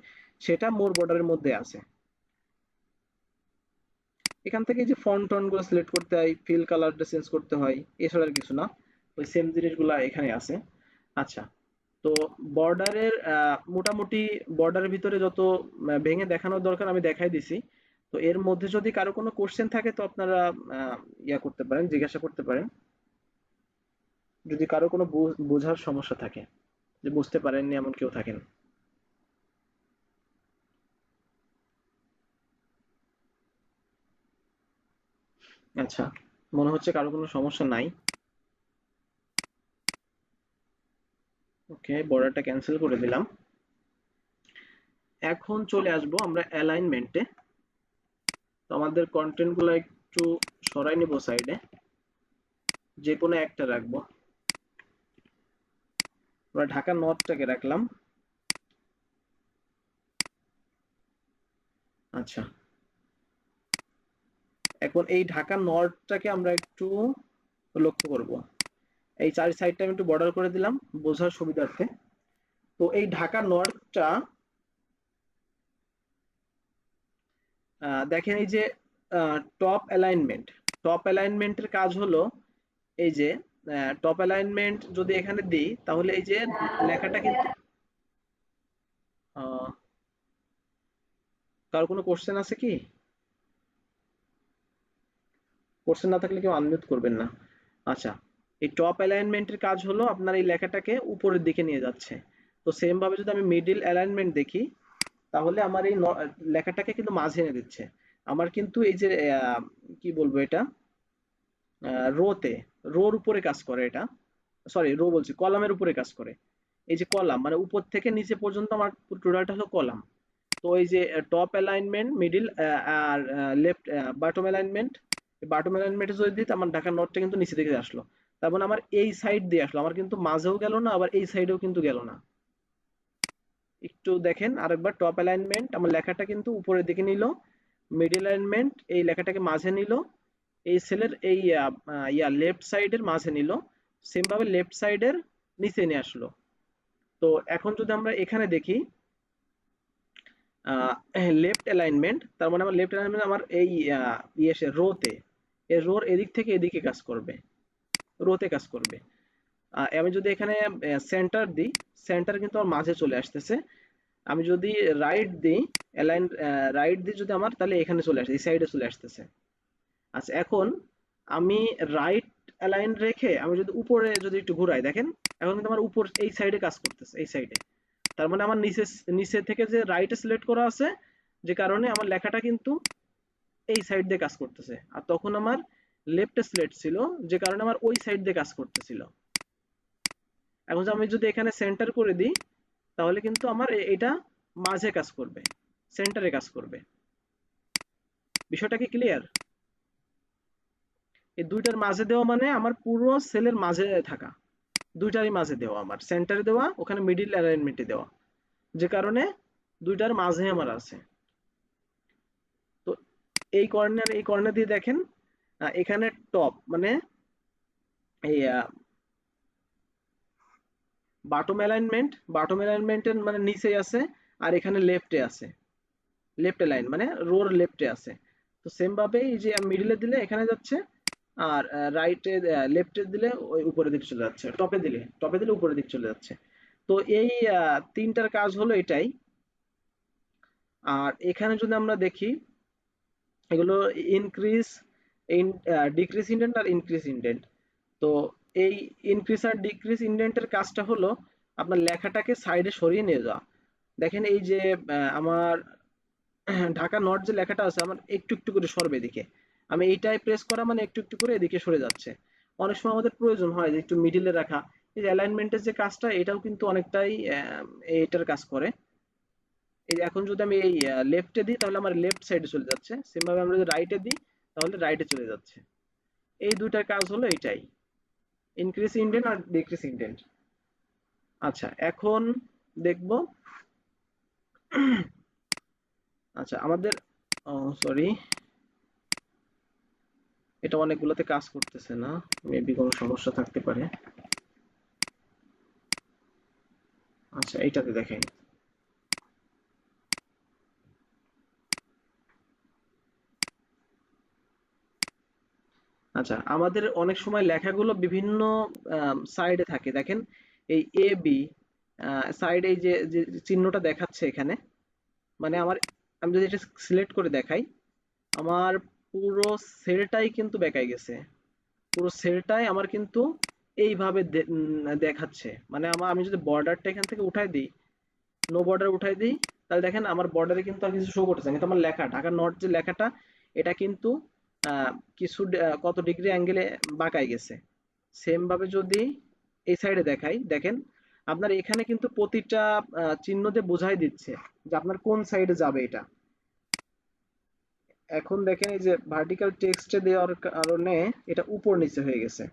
[SPEAKER 1] সেটা মোর বর্ডারের মধ্যে আছে। এখান থেকে যে ফন্ট টন গুলো সিলেক্ট করতে হয়, ফিল কালারটা চেঞ্জ করতে হয়, এছাড়া আর কিছু না, ওই সেম জিনিসগুলা এখানে আছে। আচ্ছা, তো বর্ডারের মোটামুটি বর্ডারের ভিতরে যত ভেঙে দেখানোর দরকার আমি দেখাই দিছি। তো এর মধ্যে যদি কারো কোনো কোশ্চেন থাকে তো আপনারা ইয়া করতে পারেন, জিজ্ঞাসা করতে পারেন, যদি কারো কোনো বোঝার সমস্যা থাকে, যে বুঝতে পারেননি এমন কেউ থাকেন। আচ্ছা, মনে হচ্ছে কারো কোনো সমস্যা নাই। ওকে, বর্ডারটা ক্যান্সেল করে দিলাম। এখন চলে আসবো আমরা অ্যালাইনমেন্টে। তো আমাদের কন্টেন্ট গুলো একটু সরাই নিব সাইডে, যে কোনো একটা রাখবো। আমরা ঢাকা নর্থটাকে রাখলাম। আচ্ছা, এখন এই ঢাকা নর্থটাকে আমরা একটু লক্ষ্য করব। এই চার সাইডটা আমি একটু বর্ডার করে দিলাম বোঝার সুবিধার্থে। তো এই ঢাকা নর্থটা দেখেন, এই যে টপ অ্যালাইনমেন্ট, টপ অ্যালাইনমেন্টের কাজ হলো এই যে টপ অ্যালাইনমেন্ট যদি এখানে দিই তাহলে এই যে লেখাটা কিন্তু আহ, কার কোনো কোশ্চেন আছে কি? কোশ্চেন না থাকলে কেউ আনমিউট করবেন না। আচ্ছা, এই টপ অ্যালাইনমেন্টের কাজ হলো আপনার এই লেখাটাকে উপরের দিকে নিয়ে যাচ্ছে। তো সেম ভাবে যদি আমি মিডিল অ্যালাইনমেন্ট দেখি তাহলে আমার এই লেখাটাকে কিন্তু মাঝে এনে দিচ্ছে। আমার কিন্তু এই যে কি বলবো এটা, রোতে, রোর উপরে কাজ করে এটা, সরি রো বলছি, কলামের উপরে কাজ করে। এই যে কলাম মানে উপর থেকে নিচে পর্যন্ত আমার টোটালটা হলো কলাম। তো এই যে টপ অ্যালাইনমেন্ট, মিডিল আর লেফট বটম অ্যালাইনমেন্ট, বটম অ্যালাইনমেন্টে যদি দিই আমার ঢাকার নটটা কিন্তু নিচে দিকে আসলো। তার মানে আমার এই সাইড দিয়ে আসলো, আমার কিন্তু মাঝেও গেল না আবার এই সাইডেও কিন্তু গেল না। একটু দেখেন আরেকবার, টপ অ্যালাইনমেন্ট আমার লেখাটা কিন্তু উপরের দিকে নিল, মিডল অ্যালাইনমেন্ট এই লেখাটাকে মাঝে নিল, এই সেলের এই লেফট সাইডের মাঝে নিল, সেম ভাবে লেফট সাইডের নিচে নিয়ে আসলো। তো এখন যদি আমরা এখানে দেখি লেফট অ্যালাইনমেন্ট, তার মানে আমার লেফট অ্যালাইনমেন্ট আমার এই ইয়েসে রোতে, এর রোর এদিক থেকে এদিকে কাজ করবে, রোতে কাজ করবে। আমি যদি এখানে সেন্টার দিই, সেন্টার কিন্তু আমার মাঝে চলে আসতেছে। আমি যদি রাইট দিই, অ্যালাইন রাইট দিই যদি আমার, তাহলে এখানে চলে আসে, এই সাইডে চলে আসতেছে। আচ্ছা, এখন আমি রাইট অ্যালাইন রেখে আমি যদি উপরে যদি একটু ঘুরাই, দেখেন এখন কিন্তু আমার উপর এই সাইডে কাজ করতেছে, এই সাইডে। তার মানে আমার নিচে, নিচে থেকে যে রাইটে সিলেক্ট করা আছে, যে কারণে আমার লেখাটা কিন্তু এই সাইড দিয়ে কাজ করতেছে। আর তখন আমার লেফটে সিলেক্ট ছিল, যে কারণে আমার ওই সাইড দিয়ে কাজ করতেছিল। এখন আমি যদি এখানে সেন্টার করে দিই তাহলে কিন্তু আমার এটা মাঝে কাজ করবে, সেন্টারে কাজ করবে। বিষয়টা কি ক্লিয়ার? এই দুইটার মাঝে দেওয়া মানে আমার পুরো সেলের মাঝে থাকা, দুইটারই মাঝে দেওয়া, আমার সেন্টারে দেওয়া ওখানে মিডিল অ্যালাইনমেন্টে দেওয়া, যে কারণে দুইটার মাঝে আমার আছে। তো এই কর্নার, এই কর্নার দিয়ে দেখেন এখানে টপ মানে এই বটম অ্যালাইনমেন্ট, বটম অ্যালাইনমেন্টের মানে নিচে আছে, আর এখানে লেফটে আছে। লেফট লাইন মানে রোর লেফটে আছে। তো সেম ভাবে এই যে মিডিলে দিলে এখানে যাচ্ছে, আর রাইটে লেফটে দিলে ওই উপরের দিকে চলে যাচ্ছে, টপে দিলে উপরের দিকে চলে যাচ্ছে। তো এই তিনটার কাজ হলো এটাই। আর এখানে যদি আমরা দেখি, এগুলো ইনক্রিজ, ডিক্রিজ ইন্ডেন্ট আর ইনক্রিজ ইন্ডেন্ট। তো এই ইনক্রিজ আর ডিক্রিজ ইন্ডেন্টের কাজটা হলো আপনার লেখাটাকে সাইডে সরিয়ে নিয়ে যাওয়া। দেখেন এই যে আমার ঢাকা নর্থ যে লেখাটা আছে আমার একটু একটু করে সরবে এদিকে, আমি এইটাই প্রেস করা মানে একটু একটু করে এদিকে সরে যাচ্ছে। অনেক সময় আমাদের প্রয়োজন হয় যে একটু মিডিলে রাখা। এই যে অ্যালাইনমেন্টের যে কাজটা এটাও কিন্তু অনেকটাই এটার কাজ করে। এই যে এখন যদি আমি এই লেফটে দিই তাহলে আমার লেফট সাইডে চলে যাচ্ছে, সেম ভাবে আমরা যদি রাইটে দিই তাহলে রাইটে চলে যাচ্ছে। এই দুইটার কাজ হলো এটাই, ইনক্রিজ ইন্ডেন্ট আর ডিক্রিজ ইন্ডেন্ট। আচ্ছা এখন দেখব, আচ্ছা আমাদের, সরি এটা অনেকগুলোতে কাজ করতেছে না, মেবি কোনো সমস্যা থাকতে পারে। আচ্ছা এইটাতে দেখাই। আচ্ছা আমাদের অনেক সময় লেখাগুলো বিভিন্ন সাইডে থাকে, দেখেন এই এ বি সাইডে এই যে যে চিহ্নটা দেখাচ্ছে এখানে, মানে আমার, আমি যদি এটা সিলেক্ট করে দেখাই, আমার পুরো সেলটাই কিন্তু বেঁকাই গেছে, পুরো সেলটাই আমার কিন্তু এইভাবে দেখাচ্ছে। মানে আমি যদি বর্ডারটা এখান থেকে উঠাই দিই, নো বর্ডার উঠাই দিই, তাহলে দেখেন আমার বর্ডারে কিন্তু আর কিছু শো করতেছে না, কিন্তু আমার লেখা ঢাকা নর্থ যে লেখাটা এটা কিন্তু কিছু কত ডিগ্রি অ্যাঙ্গেলে বাঁকাই গেছে। সেম ভাবে যদি এই সাইডে দেখাই, দেখেন আপনার এখানে কিন্তু প্রতিটা চিহ্ন দিয়ে বোঝাই দিচ্ছে যে আপনার কোন সাইডে যাবে এটা। এখন দেখেন এই যে ভার্টিক্যাল টেক্সটে দেওয়ার কারণে এটা উপর নিচে হয়ে গেছে।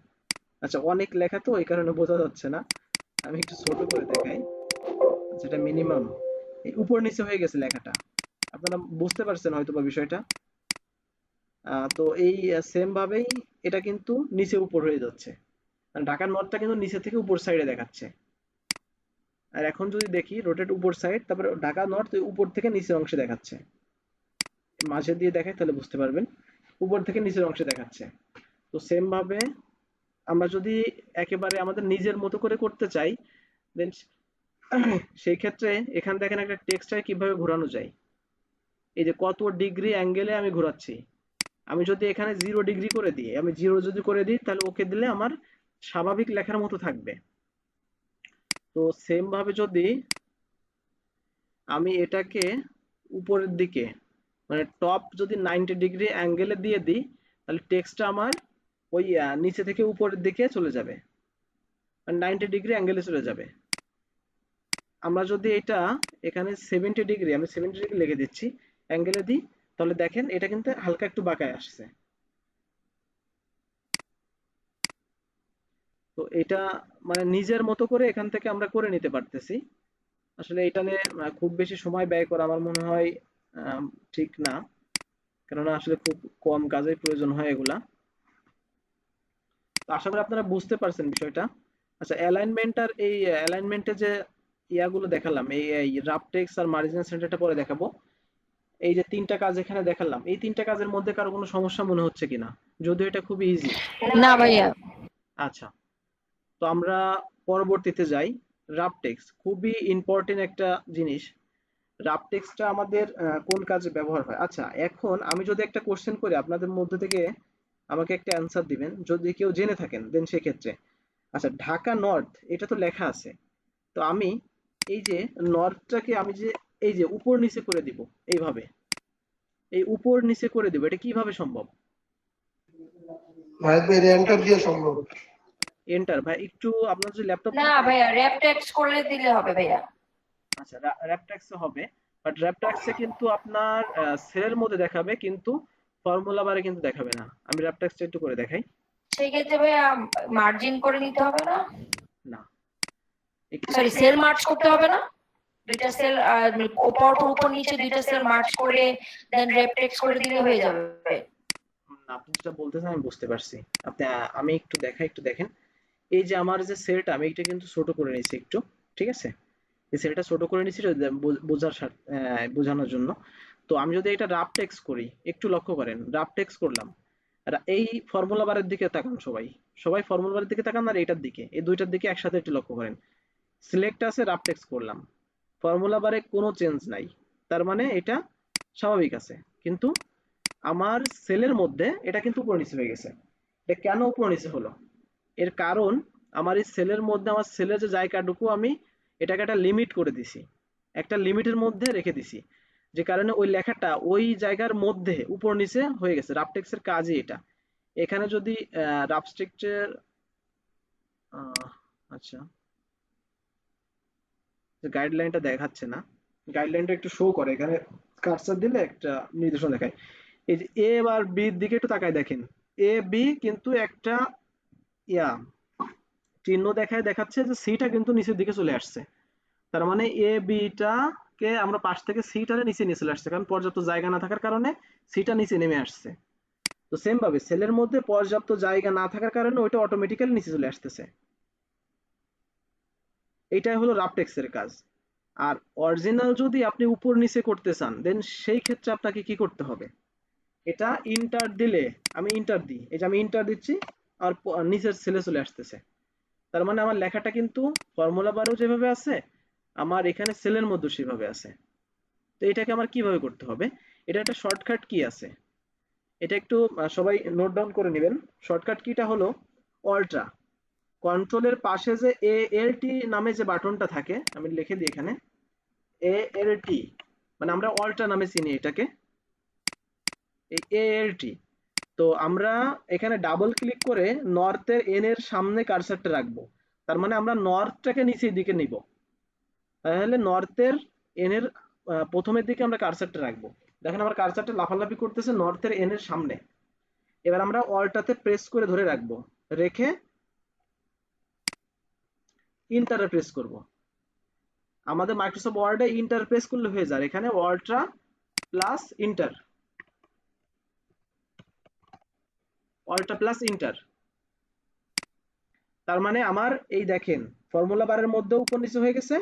[SPEAKER 1] আচ্ছা অনেক লেখা তো এই কারণে বোঝা যাচ্ছে না, আমি একটু ছোট করে দেখাই। আচ্ছা এটা মিনিমাম, এই উপর নিচে হয়ে গেছে লেখাটা, আপনারা বুঝতে পারছেন হয়তো বা বিষয়টা। তো এই সেম ভাবেই এটা কিন্তু নিচে উপর হয়ে যাচ্ছে, মানে ঢাকার নর্থটা কিন্তু নিচে থেকে উপর সাইডে দেখাচ্ছে। আর এখন যদি দেখি রোটেট উপর সাইড, তারপরে ঢাকা নর্থ উপর থেকে নিচের অংশে দেখাচ্ছে, মাঝে দিয়ে দেখাই তাহলে বুঝতে পারবেন, উপর থেকে নিচের অংশে দেখাচ্ছে। তো সেম ভাবে আমরা যদি একেবারে আমাদের নিজের মতো করে করতে চাই, দেন সেই ক্ষেত্রে এখান দেখেন একটা টেক্সটাই কিভাবে ঘোরানো যায়, এই যে কত ডিগ্রি অ্যাঙ্গেলে আমি ঘোরাচ্ছি। আমি যদি এখানে 0 ডিগ্রি করে দিই, আমি 0 যদি করে দিই তাহলে ওকে দিলে আমার স্বাভাবিক লেখার মতো থাকবে। তো সেম ভাবে যদি আমি এটাকে উপরের দিকে, মানে টপ যদি 90 ডিগ্রি অ্যাঙ্গেলে দিয়ে দিই তাহলে টেক্সটটা আমার ওই নিচে থেকে উপরের দিকে চলে যাবে, মানে 90 ডিগ্রি অ্যাঙ্গেলে চলে যাবে। আমরা যদি এটা এখানে 70 ডিগ্রি, আমি 70 ডিগ্রি লিখে দিচ্ছি, অ্যাঙ্গেলে দিই, তাহলে দেখেন এটা কিন্তু হালকা একটু বাঁকায় আসছে। তো এটা মানে নিজের মতো করে এখান থেকে আমরা করে নিতে পারতেছি। আসলে এটা নিয়ে খুব বেশি সময় ব্যয় করা আমার মনে হয় আম, ঠিক না, কেননা আসলে খুব কম কাজের প্রয়োজন হয় এগুলা। তো আশা করি আপনারা বুঝতে পারছেন বিষয়টা। আচ্ছা অ্যালাইনমেন্ট আর এই অ্যালাইনমেন্টে যে ইয়াগুলো দেখালাম, এই রাফ টেক্সট আর মার্জিনাল সেন্টারটা পরে দেখাবো। এই যে তিনটা কাজ এখানে দেখালাম, এই তিনটা কাজের মধ্যে কারো কোনো সমস্যা মনে হচ্ছে কিনা, যদিও এটা খুবই ইজি।
[SPEAKER 2] না ভাইয়া।
[SPEAKER 1] আচ্ছা তো আমরা পরবর্তীতে যাই। রাফ টেক্সট খুবই ইম্পর্টেন্ট একটা জিনিস। রাফ টেক্সটটা আমাদের কোন কাজে ব্যবহার হয়? আচ্ছা এখন আমি যদি একটা কোশ্চেন করি, আপনাদের মধ্যে থেকে আমাকে একটা অ্যান্সার দিবেন যদি কেউ জেনে থাকেন, দেন সেক্ষেত্রে। আচ্ছা ঢাকা নর্থ এটা তো লেখা আছে, তো আমি এই যে নর্থটাকে আমি যে এই যে উপর নিচে করে দিব এইভাবে, এই উপর নিচে করে দিব, এটা কিভাবে সম্ভব?
[SPEAKER 4] ভাই এন্টার দিয়ে সম্ভব।
[SPEAKER 1] এন্টার ভাই একটু আপনার যে ল্যাপটপ
[SPEAKER 2] না ভাইয়া, র‍্যাপ টেক্সট করে দিলে হবে ভাইয়া।
[SPEAKER 1] আচ্ছা র্যাপট্যাক্সে হবে, বাট র্যাপট্যাক্সে কিন্তু আপনার সেলের মধ্যে দেখাবে কিন্তু ফর্মুলা বারে কিন্তু দেখাবে না। আমি র্যাপট্যাক্সটা একটু করে দেখাই।
[SPEAKER 2] সেই ক্ষেত্রে ভাইয়া মার্জিন করে নিতে হবে না?
[SPEAKER 1] না একটু
[SPEAKER 2] সরি, সেল মার্চ করতে হবে না? দুইটা সেল উপর নিচে দুইটা সেল মার্চ করে দেন র‍্যাপ টেক্সট করে দিলে হয়ে যাবে।
[SPEAKER 1] না, আপনি যেটা বলতেছেন আমি বুঝতে পারছি। আপনি আমি একটু দেখাই, একটু দেখেন। এই যে আমার যে সেলটা আমি এটা কিন্তু ছোট করে নিয়েছি একটু, ঠিক আছে? এই সেলটা ছোট করে নিয়েছি বোঝানোর জন্য। তো তো আমি যদি এটা রাফ টেক্সট করি, একটু লক্ষ্য করেন, রাফ টেক্সট করলাম, আর এই ফর্মুলা বারের দিকে তাকান, সবাই সবাই ফর্মুলা বারের দিকে তাকান আর এইটার দিকে, এই দুইটার দিকে একসাথে একটু লক্ষ্য করেন। সিলেক্ট আছে, রাফ টেক্সট করলাম, ফর্মুলা বারে কোনো চেঞ্জ নাই, তার মানে এটা স্বাভাবিক আছে। কিন্তু আমার সেলের মধ্যে এটা কিন্তু উপর নিচে হয়ে গেছে। এটা কেন উপর নিচে হলো? এর কারণ আমার এই সেলের মধ্যে আমার সেলের যে জায়গাটুকু আমি এটাকে একটা লিমিট করে দিছি, একটা লিমিটের মধ্যে রেখে দিছি, যে কারণে ওই লেখাটা ওই জায়গার মধ্যে উপর নিচে হয়ে গেছে। রাফটেক্সের কাজই এটা। এখানে যদি রাফটেক্সের আচ্ছা, গাইডলাইনটা দেখাচ্ছে না, গাইডলাইনটা একটু শো করে এখানে, কার্সার দিলে একটা নির্দেশনা দেখায়। এই যে এ আর বির দিকে একটু তাকায় দেখেন, এ বি কিন্তু একটা ইয়া চিহ্ন দেখায়, দেখাচ্ছে যে সিটা কিন্তু নিচের দিকে চলে আসছে। তার মানে এ বিটা কে আমরা পাশ থেকে সিটারে নিচে নিয়ে চলে আসছে, কারণ পর্যাপ্ত জায়গা না থাকার কারণে সিটা নিচে নেমে আসছে। তো সেম ভাবে সেলের মধ্যে পর্যাপ্ত জায়গা না থাকার কারণে ওইটা অটোমেটিক্যালি নিচে চলে আসতেছে। এইটাই হলো রাফটেক্সের কাজ। আর অরিজিনাল যদি আপনি উপর নিচে করতে চান, দেন সেই ক্ষেত্রে আপনাকে কি করতে হবে? এটা ইন্টার দিলে, আমি ইন্টার দিই, এই যে আমি ইন্টার দিচ্ছি, আর নিচের সেলে চলে আসতেছে। তার মানে আমার লেখাটা কিন্তু ফর্মুলা বারেও যেভাবে আছে, আমার এখানে সেলের মধ্যে সেভাবে আছে। তো এটাকে আমার কিভাবে করতে হবে? এটা একটা শর্টকাট কি আছে, এটা একটু সবাই নোট ডাউন করে নেবেন। শর্টকাট কিটা হলো অল্ট্রা, কন্ট্রোলের পাশে যে এ এল টি নামে যে বাটনটা থাকে, আমি লিখে দিই এখানে এ এল টি, মানে আমরা অল্ট্রা নামে চিনি এটাকে, এই এ এল টি। তো আমরা এখানে ডাবল ক্লিক করে নর্থের এন এর সামনে কার্সারটা রাখবো। তার মানে আমরা নর্থটাকে নিচের দিকে নিব, তাহলে নর্থের এন এর প্রথমের দিকে আমরা কার্সারটা রাখবো। দেখেন আমার কার্সারটা লাফালাফি করতেছে নর্থের এন এর সামনে। এবার আমরা অল্টাতে প্রেস করে ধরে রাখবো, রেখে ইন্টারে প্রেস করব। আমাদের মাইক্রোসফট ওয়ার্ডে ইন্টার প্রেস করলে হয়ে যায়, এখানে অল্ট্রা প্লাস ইন্টার, অল্ট্রা প্লাস ইন্টার। তার মানে আমার এই দেখেন ফর্মুলা বারের মধ্যে উপর নিচে হয়ে গেছে,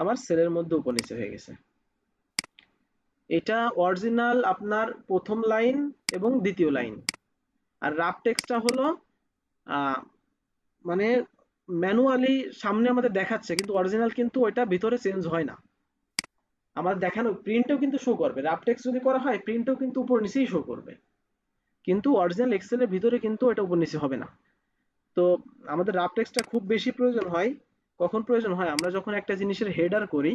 [SPEAKER 1] আমার সেলের মধ্যে উপর নিচে হয়ে গেছে। এটা অরিজিনাল আপনার প্রথম লাইন এবং দ্বিতীয় লাইন। আর রাফ টেক্সটটা হলো মানে ম্যানুয়ালি সামনে আমাদের দেখাচ্ছে, কিন্তু অরিজিনাল কিন্তু ওইটা ভিতরে চেঞ্জ হয় না। আমার দেখানো প্রিন্টেও কিন্তু শো করবে, রাফ টেক্সট যদি করা হয় প্রিন্টেও কিন্তু উপর নিচেই শো করবে, কিন্তু অরিজিনাল এক্সেলের ভিতরে কিন্তু এটা উপর নিচে হবে না। তো আমাদের রাফ টেক্সটটা খুব বেশি প্রয়োজন হয় কখন প্রয়োজন হয়? আমরা যখন একটা জিনিসের হেডার করি,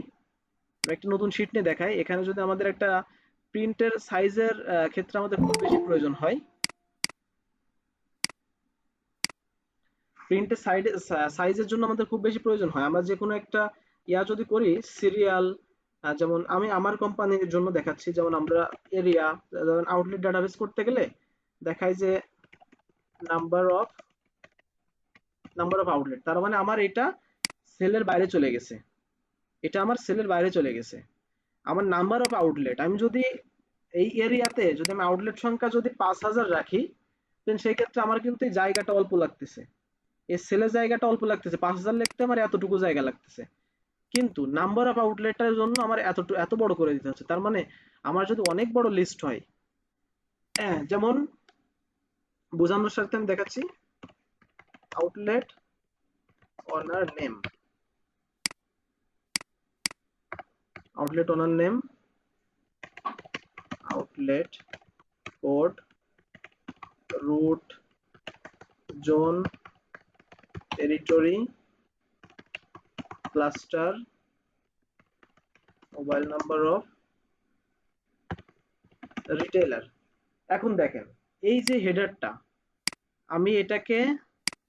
[SPEAKER 1] একটা নতুন শিট নিয়ে দেখাই, এখানে যদি আমাদের একটা প্রিন্টের সাইজের ক্ষেত্রে আমাদের খুব বেশি প্রয়োজন হয়, প্রিন্টের সাইজের জন্য আমাদের খুব বেশি প্রয়োজন হয়। আমরা যে কোনো একটা যদি করি সিরিয়াল, যেমন আমি আমার কোম্পানির জন্য দেখাচ্ছি, যেমন আমরা এরিয়া, যেমন আউটলেট ডাটাবেস করতে গেলে দেখায় যে নাম্বার অফ আউটলেট, তার মানে আমার এটা সেলের বাইরে চলে গেছে, এটা আমার সেলের বাইরে চলে গেছে। আমার নাম্বার অফ আউটলেট, আমি যদি এই এরিয়াতে যদি আমি আউটলেট সংখ্যা যদি 5000 রাখি, দেন সেই ক্ষেত্রে আমার কিন্তু এই জায়গাটা অল্প লাগতেছে, এই সেলের জায়গাটা অল্প লাগতেছে, 5000 লিখতে আমার এতটুকু জায়গা লাগতেছে। কিন্তু নাম্বার অফ আউটলেটের জন্য আমার এত বড় করে দিতে হচ্ছে। তার মানে আমার যদি অনেক বড় লিস্ট হয়, হ্যাঁ, যেমন বোঝানোর সাথে আমি দেখাচ্ছি, outlet owner name, outlet owner name, outlet code, route, zone, territory, cluster, mobile number of retailer. এখন দেখেন এই যে হেডারটা, আমি এটাকে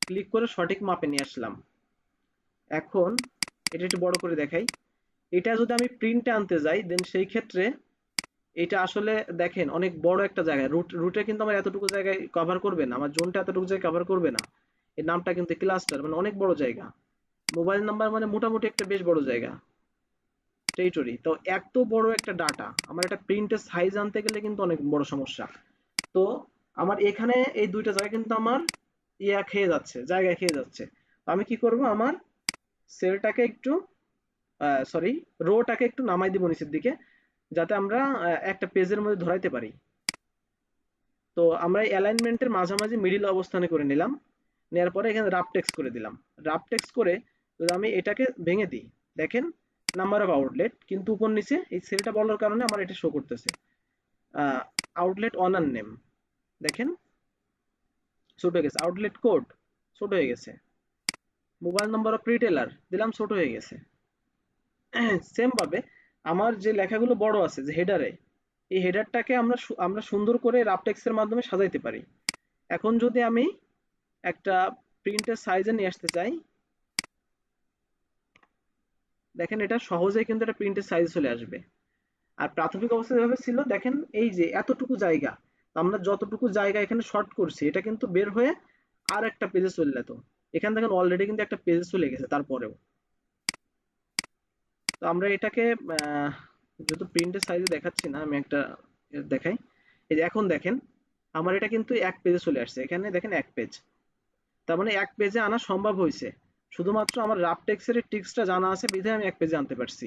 [SPEAKER 1] ক্লিক করে সঠিক মাপে নিয়ে আসলাম। এখন এটা একটু বড় করে দেখাই, এটা যদি আমি প্রিন্টে আনতে যাই, দেন সেই ক্ষেত্রে এটা আসলে দেখেন অনেক বড় একটা জায়গায়, রুটে কিন্তু আমার এতটুকু জায়গায় কভার করবে না, আমার জোনটা এতটুকু জায়গায় কভার করবে না। এর নামটা কিন্তু ক্লাস্টার, মানে অনেক বড় জায়গা। মোবাইল নাম্বার মানে মোটামুটি একটা বেশ বড় জায়গা, টেরিটরি। তো এত বড় একটা ডাটা আমার একটা প্রিন্টের সাইজ আনতে গেলে কিন্তু অনেক বড় সমস্যা। তো আমার এখানে এই দুইটা জায়গা কিন্তু আমার খেয়ে যাচ্ছে, জায়গা খেয়ে যাচ্ছে। তো আমি কি করব, আমার সেলটাকে একটু রোটাকে একটু নামাই দিব নিচের দিকে, যাতে আমরা একটা পেজের মধ্যে ধরাইতে পারি। তো আমরা অ্যালাইনমেন্টের মাঝামাঝি মিডিল অবস্থানে করে নিলাম, নেওয়ার পরে এখানে রাফ টেক্সট করে দিলাম। রাফ টেক্সট করে যদি আমি এটাকে ভেঙে দিই, দেখেন নাম্বার অফ আউটলেট কিন্তু উপর নিচে এই সেলটা বলার কারণে আমার এটা শো করতেছে আউটলেট অনার নেম, দেখেন ছোট হয়ে গেছে। আউটলেট কোড ছোট হয়ে গেছে। মোবাইল নাম্বার অফ রিটেলার দিলাম, ছোট হয়ে গেছে। সেম ভাবে আমার যে লেখাগুলো বড় আছে যে হেডারে, এই হেডারটাকে আমরা সুন্দর করে রাফ টেক্সটের মাধ্যমে সাজাইতে পারি। এখন যদি আমি একটা প্রিন্টের সাইজে নিয়ে আসতে চাই, দেখেন এটা সহজেই কিন্তু একটা প্রিন্টের সাইজ চলে আসবে। আর প্রাথমিক অবস্থা যেভাবে ছিল, দেখেন এই যে এতটুকু জায়গা, আমরা যতটুকু জায়গা এখানে শর্ট করছি এটা কিন্তু বের হয়ে আর একটা পেজে চলে যেত। এখান থেকে অলরেডি কিন্তু একটা পেজে চলে গেছে তারপরেও। তো আমরা এটাকে যেহেতু প্রিন্টের সাইজে দেখাচ্ছি না, আমি একটা দেখাই। এই যে এখন দেখেন আমার এটা কিন্তু এক পেজে চলে আসছে, এখানে দেখেন এক পেজ। তার মানে এক পেজে আনা সম্ভব হয়েছে, শুধুমাত্র আমার রাফ টেক্সটের টিক্সটা জানা আছে বিধায় আমি এক পেজে আনতে পারছি।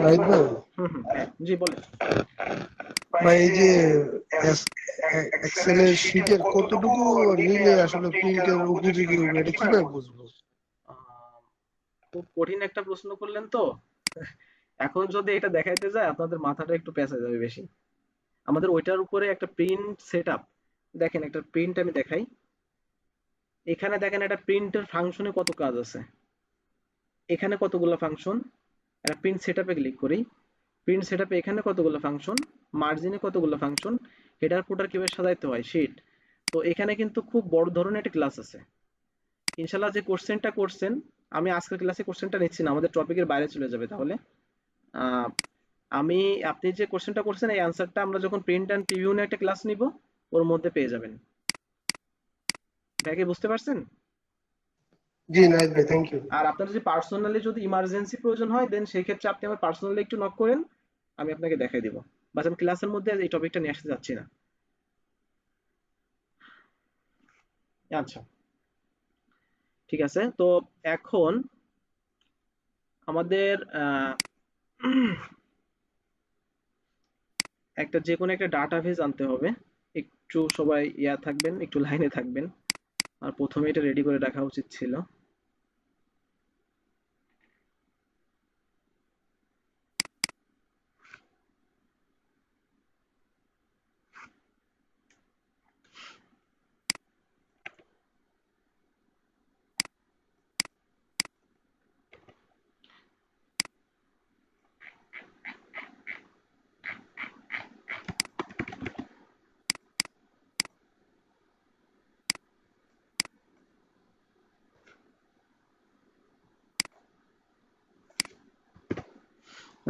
[SPEAKER 4] রাইট ভাই।
[SPEAKER 1] হুম হুম, হ্যাঁ জি বলেন।
[SPEAKER 4] ভাই এই যে এক্সেলের শীটের কতটুকু নিলে আসলে প্রিন্টের উপযোগী হবে এটা কিভাবে বুঝবো?
[SPEAKER 1] আহ, খুব কঠিন একটা প্রশ্ন করলেন তো। এখন যদি এটা দেখাইতে যায় আপনাদের মাথাটা একটু পেঁচা যাবে বেশি। আমাদের ওইটার উপরে একটা প্রিন্ট সেট আপ, দেখেন একটা প্রিন্ট আমি দেখাই। এখানে দেখেন একটা প্রিন্টের ফাংশনে কত কাজ আছে, এখানে কতগুলো ফাংশন। একটা প্রিন্ট সেট আপে ক্লিক করি, প্রিন্ট সেট আপে এখানে কতগুলো ফাংশন, মার্জিনে কতগুলো ফাংশন, হেডার ফুটার কিভাবে সাজাইতে হয় শিট। তো এখানে কিন্তু খুব বড় ধরনের একটা ক্লাস আছে। ইনশাল্লাহ যে কোশ্চেনটা করছেন, আমি আজকের ক্লাসে কোশ্চেনটা নিচ্ছি না, আমাদের টপিকের বাইরে চলে যাবে তাহলে। আহ, আমি আপনি যে কোশ্চেনটা করছেন এই অ্যান্সারটা আমরা যখন প্রিন্ট অ্যান্ড প্রিভিউ নিয়ে একটা ক্লাস নিব ওর মধ্যে পেয়ে যাবেন। এটাকে বুঝতে পারছেন?
[SPEAKER 4] জি নাইট ভাই, থ্যাংক ইউ।
[SPEAKER 1] আর আপনার যদি পার্সোনালি যদি ইমার্জেন্সি প্রয়োজন হয় দেন সেই ক্ষেত্রে আপনি আমার পার্সোনালি একটু নক করেন, আমি আপনাকে দেখাই দিব। বাস আমি ক্লাসের মধ্যে এই টপিকটা নিয়ে আসতে যাচ্ছি না। আচ্ছা ঠিক আছে। তো এখন আমাদের একটা যে কোনো একটা ডাটাবেজ আনতে হবে। একটু সবাই থাকবেন, একটু লাইনে থাকবেন। আর প্রথমে এটা রেডি করে রাখা উচিত ছিল।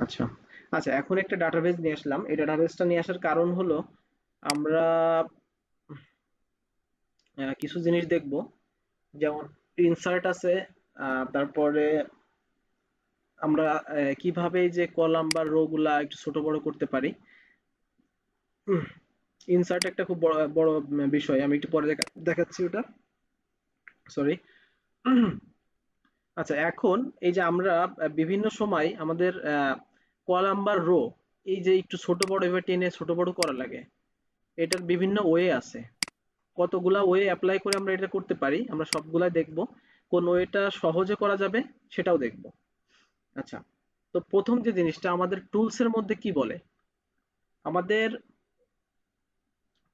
[SPEAKER 1] আচ্ছা আচ্ছা, এখন একটা ডাটাবেজ নিয়ে আসলাম। এই ডাটাবেজটা নিয়ে আসার কারণ হলো আমরা কিছু জিনিস দেখব, যেমন ইনসার্ট আছে, তারপরে আমরা কিভাবে এই যে কলাম বা রো গুলা একটু ছোট বড় করতে পারি। ইনসার্ট একটা খুব বড় বড় বিষয়, আমি একটু পরে দেখাচ্ছি ওটা, সরি। আচ্ছা এখন এই যে আমরা বিভিন্ন সময় আমাদের কলাম বা রো এই যে একটু ছোট বড় এভাবে টেনে ছোট বড় করা লাগে, এটার বিভিন্ন ওয়ে আছে। কতগুলা ওয়ে অ্যাপ্লাই করে আমরা এটা করতে পারি, আমরা সবগুলাই দেখব। কোন ওয়েটা সহজে করা যাবে সেটাও দেখব। আচ্ছা, তো প্রথম যে জিনিসটা আমাদের টুলস এর মধ্যে কি বলে, আমাদের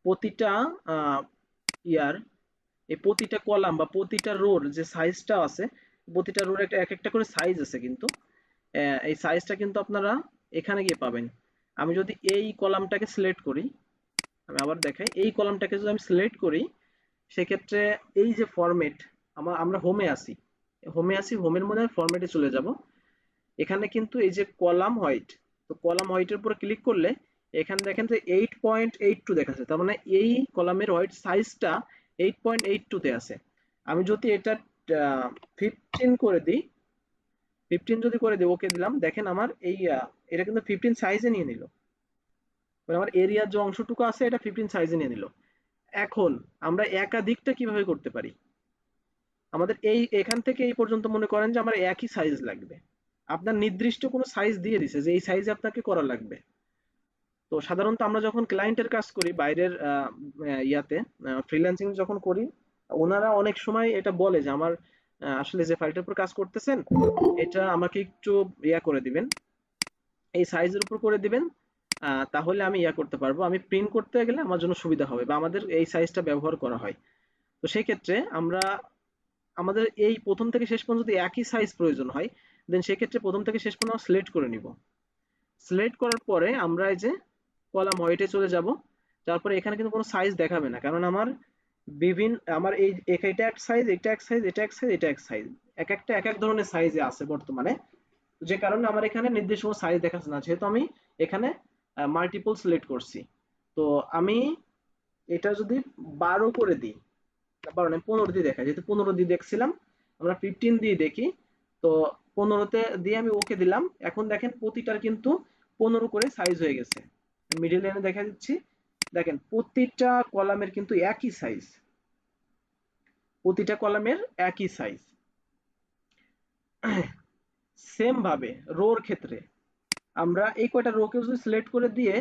[SPEAKER 1] প্রতিটা ইয়ার এই প্রতিটা কলাম বা প্রতিটা রোর যে সাইজটা আছে, প্রতিটা রোর একটা এক একটা করে সাইজ আছে কিন্তু। এই সাইজটা কিন্তু আপনারা এখানে গিয়ে পাবেন। আমি যদি এই কলামটাকে সিলেক্ট করি, আমি আবার দেখাই, এই কলামটাকে যদি আমি সিলেক্ট করি সেক্ষেত্রে এই যে ফরম্যাট, আমরা হোমে আসি, হোমের মধ্যে ফরম্যাটে চলে যাব। এখানে কিন্তু এই যে কলাম হোয়াইট, তো কলাম হোয়াইটের উপরে ক্লিক করলে এখানে দেখেন যে 8.82 দেখাচ্ছে, তার মানে এই কলামের হোয়াইট সাইজটা 8.82 তে আছে। আমি যদি এটা 15 করে দিই, 15 যদি করে দিই, ওকে দিলাম, দেখেন আমার এই এটা কিন্তু 15 সাইজে নিয়ে নিল। মানে আমার এরিয়ার যে অংশটুকু আছে এটা 15 সাইজে নিয়ে নিল। এখন আমরা একাধিকটা কিভাবে করতে পারি? আমাদের এখান থেকে এই পর্যন্ত মনে করেন যে আমার একই সাইজ লাগবে, আপনার নির্দিষ্ট কোনো সাইজ দিয়ে দিছে যে এই সাইজে আপনাকে করা লাগবে। তো সাধারণত আমরা যখন ক্লায়েন্টের কাজ করি বাইরের ইয়াতে ফ্রিল্যান্সিং যখন করি, ওনারা অনেক সময় এটা বলে যে আমার আসলে যে ফাইলটার উপর কাজ করতেছেন এটা আমাকে একটু ইয়া করে দিবেন, এই সাইজের উপর করে দিবেন, তাহলে আমি ইয়া করতে পারবো, আমি প্রিন্ট করতে গেলে আমার জন্য সুবিধা হবে বা আমাদের এই সাইজটা ব্যবহার করা হয়। তো সেই ক্ষেত্রে আমরা আমাদের এই প্রথম থেকে শেষ পর্যন্ত যদি একই সাইজ প্রয়োজন হয়, দেন সেক্ষেত্রে প্রথম থেকে শেষ পর্যন্ত সিলেক্ট করে নিব। সিলেক্ট করার পরে আমরা এই যে কলাম হোয়াইটে চলে যাব, তারপরে এখানে কিন্তু কোনো সাইজ দেখাবে না, কারণ আমার বিভিন্ন আমার এই এটা এক সাইজ, এটা এক সাইজ, এটা এক সাইজ, এটা এক সাইজ, এক একটা এক এক ধরনের সাইজে আছে বর্তমানে, যে কারণে আমার এখানে নির্দিষ্ট কোনো সাইজ দেখাচ্ছে না, যেহেতু আমি এখানে মাল্টিপল সিলেক্ট করছি। তো আমি এটা যদি 12 করে দিই, 12 না 15 দিয়ে দেখাই, যেহেতু 15 দিয়ে দেখছিলাম, আমরা 15 দিয়ে দেখি। তো 15তে দিয়ে আমি ওকে দিলাম। এখন দেখেন প্রতিটার কিন্তু 15 করে সাইজ হয়ে গেছে। মিডল লাইনে দেখা দিচ্ছি, দেখেন প্রতিটা কলামের কিন্তু একই সাইজ, প্রতিটা কলামের একই সাইজ। সেম ভাবে রোর ক্ষেত্রে আমরা এই কয়টা রোকে যদি সিলেক্ট করে দিয়ে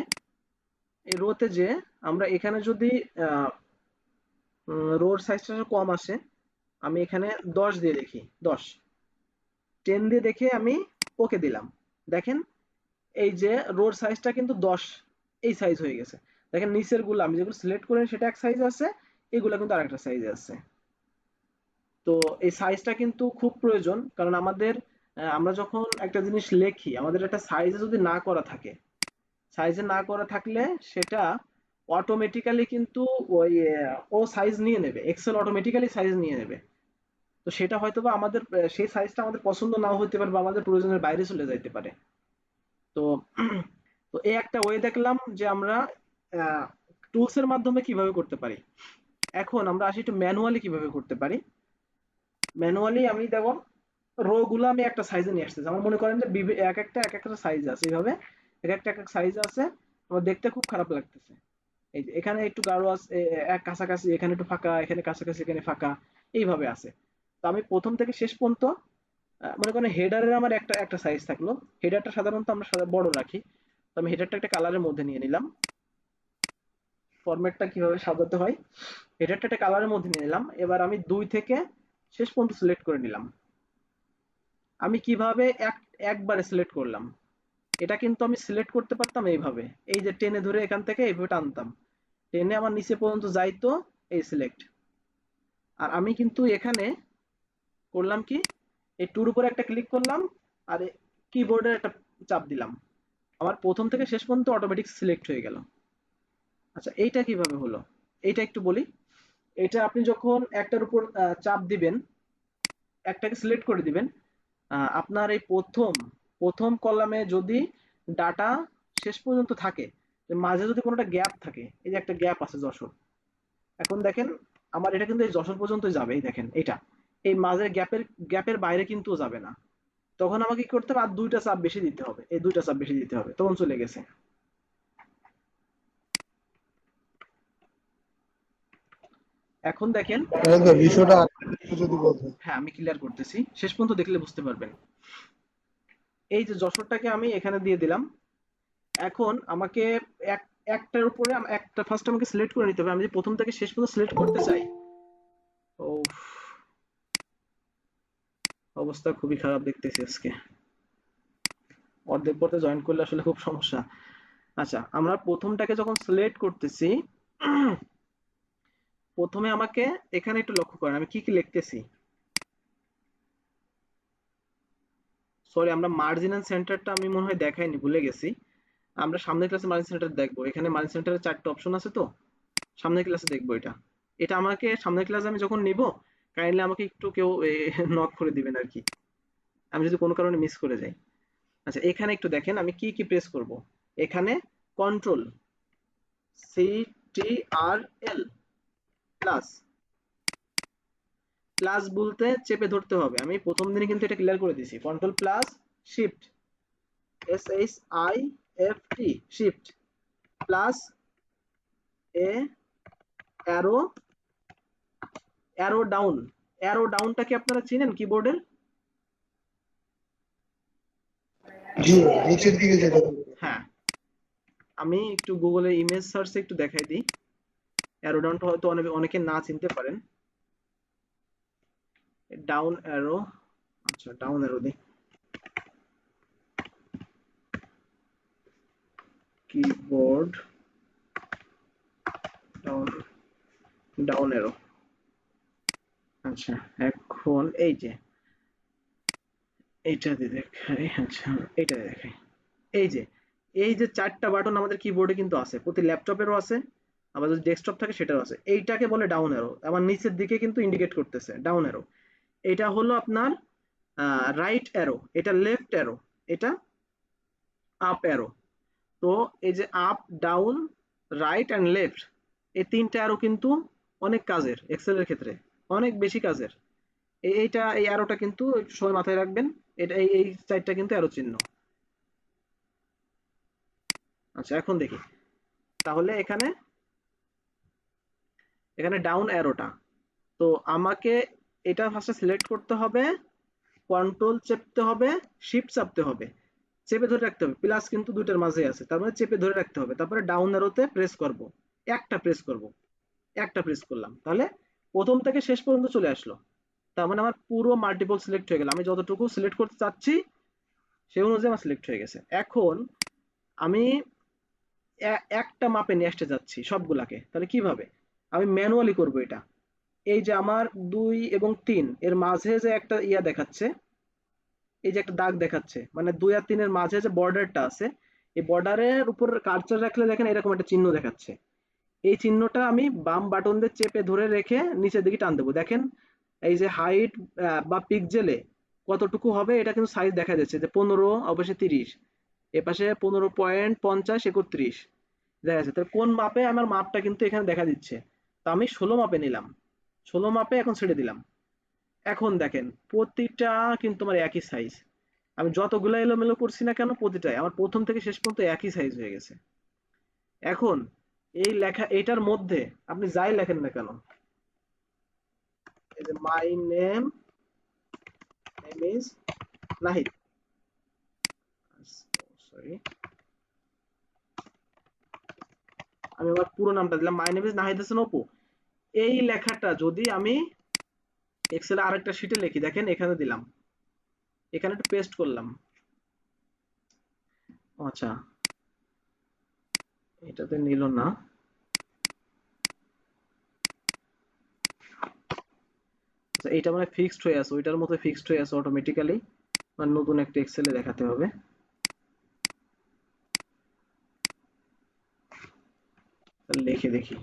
[SPEAKER 1] এই রোতে যে আমরা এখানে যদি রোর সাইজটা কম আসে, আমি এখানে 10 দিয়ে দেখি, 10 10 দিয়ে দেখে আমি ওকে দিলাম। দেখেন এই যে রোর সাইজটা কিন্তু 10 এই সাইজ হয়ে গেছে। দেখেন নিচের গুলো আমি যেগুলো সিলেক্ট করেন সেটা এক সাইজ আছে, এগুলা কিন্তু আরেকটা সাইজে আছে। তো এই সাইজটা কিন্তু খুব প্রয়োজন, কারণ আমাদের আমরা যখন একটা জিনিস লেখি আমাদের একটা সাইজে যদি না করা থাকে, সাইজে না করা থাকলে সেটা অটোমেটিক্যালি কিন্তু ওই ও সাইজ নিয়ে নেবে, এক্সেল অটোমেটিক্যালি সাইজ নিয়ে নেবে। তো সেটা হয়তোবা আমাদের সেই সাইজটা আমাদের পছন্দ নাও হতে পারে বা আমাদের প্রয়োজনের বাইরে চলে যাইতে পারে। তো তো এই একটা ওয়ে দেখলাম যে আমরা টুলস এর মাধ্যমে কিভাবে করতে পারি। এখন আমরা আসি একটু ম্যানুয়ালি কিভাবে করতে পারি। ম্যানুয়ালি আমি দেখো রো গুলো আমি একটা সাইজে নিয়ে আসতেছি, আমার মনে করেন যে এক একটা এক একটা সাইজ আছে, এইভাবে এক একটা এক এক সাইজ আছে, আমার দেখতে খুব খারাপ লাগতেছে। এই যে এখানে একটু গাঢ় আছে, এক কাছাকাছি, এখানে একটু ফাঁকা, এখানে কাছাকাছি, এখানে ফাঁকা, এইভাবে আছে। তো আমি প্রথম থেকে শেষ পর্যন্ত মনে করেন হেডারের আমার একটা একটা সাইজ থাকলো, হেডারটা সাধারণত আমরা বড় রাখি, তো আমি হেডারটা একটা কালারের মধ্যে নিয়ে নিলাম। ফরম্যাটটা কিভাবে সাজাতে হয়, হেডারটা একটা কালারের মধ্যে নিয়ে নিলাম। এবার আমি 2 থেকে শেষ পর্যন্ত সিলেক্ট করে নিলাম। আমি কিভাবে একবারে সিলেক্ট করলাম, এটা কিন্তু আমি সিলেক্ট করতে পারতাম এইভাবে, এই যে টেনে ধরে এখান থেকে এইভাবে টানতাম, টেনে আমার নিচে পর্যন্ত যাইতো, এই সিলেক্ট। আর আমি কিন্তু এখানে করলাম কি, এই টুর উপরে একটা ক্লিক করলাম আর কিবোর্ডের একটা চাপ দিলাম, আমার প্রথম থেকে শেষ পর্যন্ত অটোমেটিক সিলেক্ট হয়ে গেল। আচ্ছা এইটা কিভাবে হলো, এইটা একটু বলি। এটা আপনি যখন একটার উপর চাপ দিবেন, একটাকে সিলেক্ট করে দিবেন, আপনার এই প্রথম প্রথম কলামে যদি ডাটা শেষ পর্যন্ত থাকে, মাঝে যদি কোনোটা গ্যাপ থাকে, এই যে একটা গ্যাপ আছে যশোর, এখন দেখেন আমার এটা কিন্তু এই যশোর পর্যন্তই যাবে, এই দেখেন এটা এই মাঝের গ্যাপের বাইরে কিন্তু যাবে না। তখন আমাকে কি করতে হবে, আর 2টা চাপ বেশি দিতে হবে, এই 2টা চাপ বেশি দিতে হবে, তখন চলে গেছে। এখন দেখেন,
[SPEAKER 4] বিষয়টা একটু যদি বলতেন।
[SPEAKER 1] হ্যাঁ আমি ক্লিয়ার করতেছি, শেষ পর্যন্ত দেখলে বুঝতে পারবেন। এই যে যশোরটাকে আমি এখানে দিয়ে দিলাম। এখন আমাকে এক একটার উপরে একটা ফার্স্ট আমাকে সিলেক্ট করে নিতে হবে, আমি যদি প্রথম থেকে শেষ পর্যন্ত সিলেক্ট করতে চাই। ও অবস্থা খুবই খারাপ দেখতেছি আজকে, অর্ধেক পথে জয়েন করলে আসলে খুব সমস্যা। আচ্ছা আমরা প্রথমটাকে যখন সিলেক্ট করতেছি, প্রথমে আমাকে এখানে একটু লক্ষ্য করেন আমি কি কি লিখতেছি। সরি আমরা মার্জিন এন্ড সেন্টারটা আমি মনে হয় দেখাইনি, ভুলে গেছি। আমরা সামনের ক্লাসে মার্জিন সেন্টার দেখবো, এখানে মার্জিন সেন্টারের 4টা অপশন আছে, তো সামনের ক্লাসে দেখবো এটা। এটা আমাকে সামনের ক্লাসে আমি যখন নিব, কাইন্ডলি আমাকে একটু কেউ নক করে দিবেন আর কি, আমি যদি কোনো কারণে মিস করে যাই। আচ্ছা এখানে একটু দেখেন আমি কি কি প্রেস করব। এখানে কন্ট্রোল CTRL প্লাস, প্লাস বলতে চেপে ধরতে হবে, আমি প্রথম দিনে কিন্তু এটা ক্লিয়ার করে দিছি। Control plus shift, SHIFT shift plus A arrow arrow down, arrow ডাউনটা কি আপনারা চিনেন কিবোর্ডের?
[SPEAKER 4] জি ভাই, নিচের দিকে যেটা।
[SPEAKER 1] হ্যাঁ, আমি একটু গুগলে ইমেজ সার্চে একটু দেখাই দিই। অ্যারো ডাউনটা হয়তো অনেকে না চিনতে পারেন। ডাউন অ্যারো, আচ্ছা ডাউন অ্যারো দিই, কিবোর্ড ডাউন, ডাউন অ্যারো। আচ্ছা, এখন এই যে এইটাতে দেখাই, আচ্ছা এইটাতে দেখাই। এই যে এই যে চারটা বাটন আমাদের কিবোর্ডে কিন্তু আছে, প্রতি ল্যাপটপেরও আছে, আবার যদি ডেস্কটপ থাকে সেটাও আছে। এইটাকে বলে ডাউন অ্যারো, আমার নিচের দিকে কিন্তু ইন্ডিকেট করতেছে ডাউন অ্যারো। এটা হলো আপনার রাইট অ্যারো, এটা লেফট অ্যারো, এটা আপ অ্যারো। তো এই যে up, down, right and left, এই তিনটা অ্যারো কিন্তু অনেক কাজের, এক্সেলের ক্ষেত্রে অনেক বেশি কাজের। এইটা এই অ্যারোটা কিন্তু একটু সময় মাথায় রাখবেন। এটা এই সাইডটা কিন্তু অ্যারো চিহ্ন। আচ্ছা এখন দেখি, তাহলে এখানে এখানে ডাউন অ্যারোটা, তো আমাকে এটা ফার্স্টে সিলেক্ট করতে হবে, কন্ট্রোল চেপতে হবে, শিফট চাপতে হবে, চেপে ধরে রাখতে হবে, প্লাস কিন্তু দুইটার মাঝে আছে, তার মানে চেপে ধরে রাখতে হবে, তারপরে ডাউন অ্যারোতে প্রেস করব, একটা প্রেস করব, একটা প্রেস করলাম, তাহলে প্রথম থেকে শেষ পর্যন্ত চলে আসলো। তার মানে আমার পুরো মাল্টিপল সিলেক্ট হয়ে গেল, আমি যতটুকু সিলেক্ট করতে চাচ্ছি সেই অনুযায়ী আমার সিলেক্ট হয়ে গেছে। এখন আমি একটা মাপে নিয়ে আসতে যাচ্ছি সবগুলাকে, তাহলে কিভাবে? আমি ম্যানুয়ালি করব এটা। এই যে আমার 2 এবং 3 এর মাঝে যে একটা ইয়া দেখাচ্ছে, এই যে একটা দাগ দেখাচ্ছে, মানে 2 আর 3 এর মাঝে যে বর্ডারটা আছে, এই বর্ডারের উপর কার্সর রাখলে দেখেন এরকম একটা চিহ্ন দেখাচ্ছে। এই চিহ্নটা আমি বাম বাটন দিয়ে চেপে ধরে রেখে নিচের দিকে টান দেবো, দেখেন এই যে হাইট বা পিক্সেলে কতটুকু হবে এটা কিন্তু সাইজ দেখা যাচ্ছে, যে 15, অবশ্যই 30, এপাশে 15.50, 31 দেখা যাচ্ছে। তাহলে কোন মাপে আমার মাপটা কিন্তু এখানে দেখা দিচ্ছে। তো আমি 16 মাপে নিলাম, 16 মাপে এখন ছেড়ে দিলাম। এখন দেখেন প্রতিটা কিন্তু আমার একই সাইজ, আমি যতগুলো এলোমেলো করছি না কেন প্রতিটাই আমার প্রথম থেকে শেষ পর্যন্ত একই সাইজ হয়ে গেছে। এখন এই লেখা এটার মধ্যে আপনি যাই লেখেন না কেন, এই যে my name is Nahid, sorry আমি আমার পুরো নামটা দিলাম, my name is Nahid Hasan Apu. এই লেখাটা যদি আমি এক্সেলে আরেকটা শিটে লিখি, দেখেন এখানে দিলাম, এখানে একটু পেস্ট করলাম, আচ্ছা এটাতে নিল না, আচ্ছা এটা মানে ফিক্সড হয়ে আছে, ওইটার মতো ফিক্সড হয়ে আছে অটোমেটিক্যালি, মানে নতুন একটা এক্সেলে দেখাতে হবে। লিখে দেখি,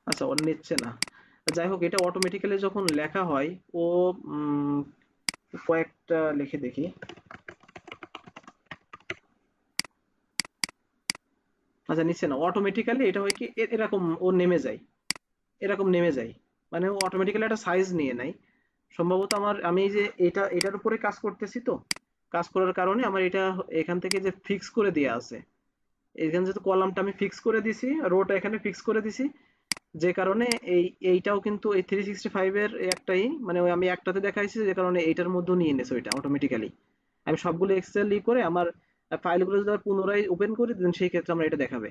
[SPEAKER 1] আচ্ছা ওর নিচ্ছে না। যাই হোক, এটা অটোমেটিক্যালি যখন লেখা হয় ও কয়েকটা লিখে দেখি, আচ্ছা নিচ্ছে না, অটোমেটিক্যালি এটা হয় কি এরকম ও নেমে যায়, এরকম নেমে যায়, মানে ও অটোমেটিক্যালি একটা সাইজ নিয়ে নেয়। সম্ভবত আমি এই যে এটার উপরে কাজ করতেছি, তো কাজ করার কারণে আমার এটা এখান থেকে যে ফিক্স করে দেয়া আছে, এখানে যেহেতু কলামটা আমি ফিক্স করে দিছি, রোটা এখানে ফিক্স করে দিছি, যে কারণে এইটাও কিন্তু এই 365 এর একটাই, মানে ওই আমি একটাতে দেখাইছি, যে কারণে এইটার মধ্যে নিয়ে নেছে ওইটা অটোমেটিক্যালি। আমি সবগুলো এক্সেল করে আমার ফাইলগুলো যদি আবার পুনরায় ওপেন করি দেন সেই ক্ষেত্রে আমরা এটা দেখাবে।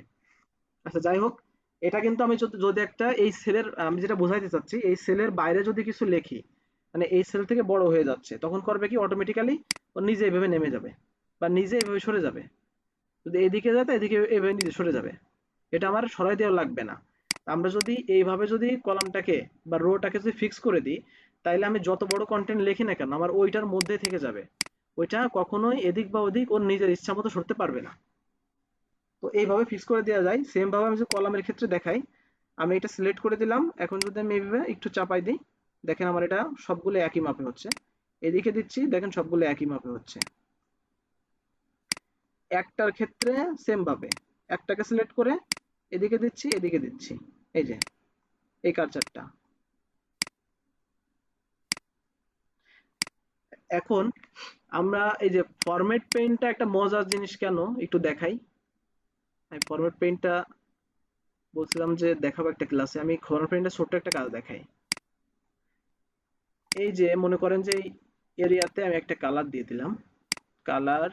[SPEAKER 1] আচ্ছা যাই হোক, এটা কিন্তু আমি যদি একটা এই সেলের, আমি যেটা বোঝাইতে চাচ্ছি, এই সেলের বাইরে যদি কিছু লেখি, মানে এই সেল থেকে বড় হয়ে যাচ্ছে, তখন করবে কি অটোমেটিক্যালি ও নিজে এইভাবে নেমে যাবে বা নিজে এইভাবে সরে যাবে। যদি এদিকে যায় তো এদিকে এইভাবে নিজে সরে যাবে, এটা আমার সরাই দেওয়া লাগবে না। আমরা যদি এইভাবে যদি কলামটাকে বা রোটাকে যদি ফিক্স করে দিই, তাইলে আমি যত বড় কন্টেন্ট লিখি না কেন আমার ওইটার মধ্যে থেকে যাবে, ওইটা কখনোই এদিক বা ওদিক ওর নিজের ইচ্ছা মতো সরতে পারবে না। তো এইভাবে ফিক্স করে দেওয়া যায়। সেম ভাবে আমি যদি কলামের ক্ষেত্রে দেখাই, আমি এটা সিলেক্ট করে দিলাম, এখন যদি আমি এইভাবে একটু চাপাই দিই, দেখেন আমার এটা সবগুলো একই মাপে হচ্ছে, এদিকে দিচ্ছি দেখেন সবগুলো একই মাপে হচ্ছে। একটার ক্ষেত্রে সেম ভাবে একটাকে সিলেক্ট করে এদিকে দিচ্ছি এদিকে দিচ্ছি, এই যে এই কার্সারটা এখন আমরা এই যে ফরম্যাট পেইন্টটা একটা মজার জিনিস কেন একটু দেখাই। আমি ফরম্যাট পেইন্টটা বলছিলাম যে দেখাবো একটা ক্লাসে, আমি ফরম্যাট পেইন্টের ছোট্ট একটা কাজ দেখাই। এই যে মনে করেন যে এই এরিয়াতে আমি একটা কালার দিয়ে দিলাম, কালার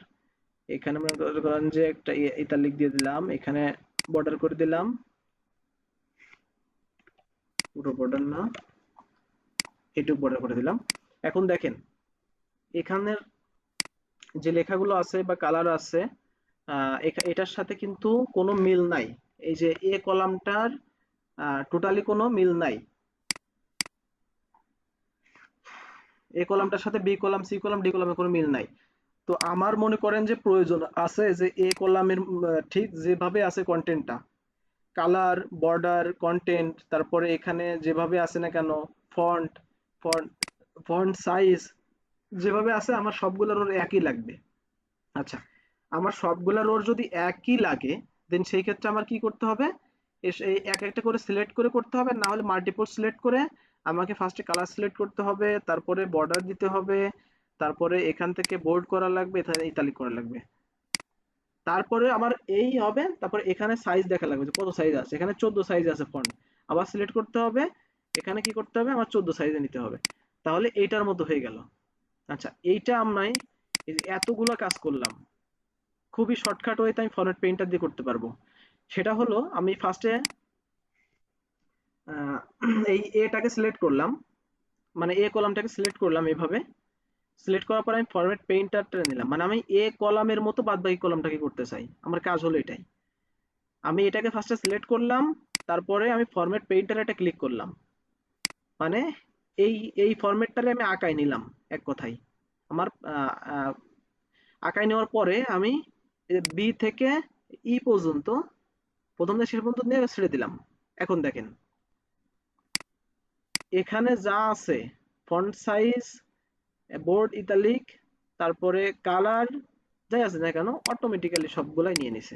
[SPEAKER 1] এখানে মনে করেন যে একটা ইতালিক দিয়ে দিলাম, এখানে বর্ডার করে দিলাম, পুরো বর্ডার না, এটুকু বর্ডার করে দিলাম। এখন দেখেন এখানের যে লেখাগুলো আছে বা কালার আছে এটার সাথে কিন্তু কোনো মিল নাই। এই যে এ কলামটার টোটালি কোনো মিল নাই, এ কলামটার সাথে B column, C column, D কলামের কোনো মিল নাই। তো আমার মনে করেন যে প্রয়োজন আছে যে এ কলামের ঠিক যেভাবে আছে কন্টেন্টটা, কালার, বর্ডার, কন্টেন্ট, তারপরে এখানে যেভাবে আছে না কেন ফন্ট, ফন্ট ফন্ট সাইজ যেভাবে আছে আমার সবগুলোর ওর একই লাগবে। আচ্ছা, আমার সবগুলা রোর যদি একই লাগে দেন সেই ক্ষেত্রে আমার কি করতে হবে, এই এক একটা করে সিলেক্ট করে করতে হবে, না হলে মাল্টিপল সিলেক্ট করে আমাকে ফার্স্টে কালার সিলেক্ট করতে হবে, তারপরে বর্ডার দিতে হবে, তারপরে এখান থেকে বোল্ড করা লাগবে, এখানে ইতালিক করা লাগবে, তারপরে আমার এই হবে, তারপরে এখানে সাইজ দেখা লাগবে যে কত সাইজ আছে, এখানে 14 সাইজ আছে ফন্ট, আবার সিলেক্ট করতে হবে, এখানে কি করতে হবে আমার 14 সাইজে নিতে হবে, তাহলে এইটার মতো হয়ে গেল। আচ্ছা, এইটা আমরা এই যে এতগুলো কাজ করলাম খুবই শর্টকাট ওয়েতে আমি ফরম্যাট পেইন্টার দিয়ে করতে পারবো। সেটা হলো আমি ফার্স্টে এই এটাকে সিলেক্ট করলাম, মানে এ কলামটাকে সিলেক্ট করলাম এভাবে, সিলেক্ট করার পর আমি ফরম্যাট পেইন্টারটা নিলাম, মানে আমি এ কলামের মতো বাদ বাকি কলামটাকে করতে চাই, আমার কাজ হলো এটাই। আমি এটাকে ফার্স্টে সিলেক্ট করলাম, তারপরে আমি ফরম্যাট পেইন্টার এটা ক্লিক করলাম, মানে এই এই ফরম্যাটটারে আমি আঁকায় নিলাম এক কথায়। আমার আঁকায় নেওয়ার পরে আমি বি থেকে ই পর্যন্ত প্রথম থেকে শেষ পর্যন্ত নিয়ে ছেড়ে দিলাম। এখন দেখেন এখানে যা আছে ফন্ট সাইজ, বোর্ড ইতালিক, তারপরে কালার, যাই আছে না কেন অটোমেটিক্যালি সবগুলাই নিয়ে নিছে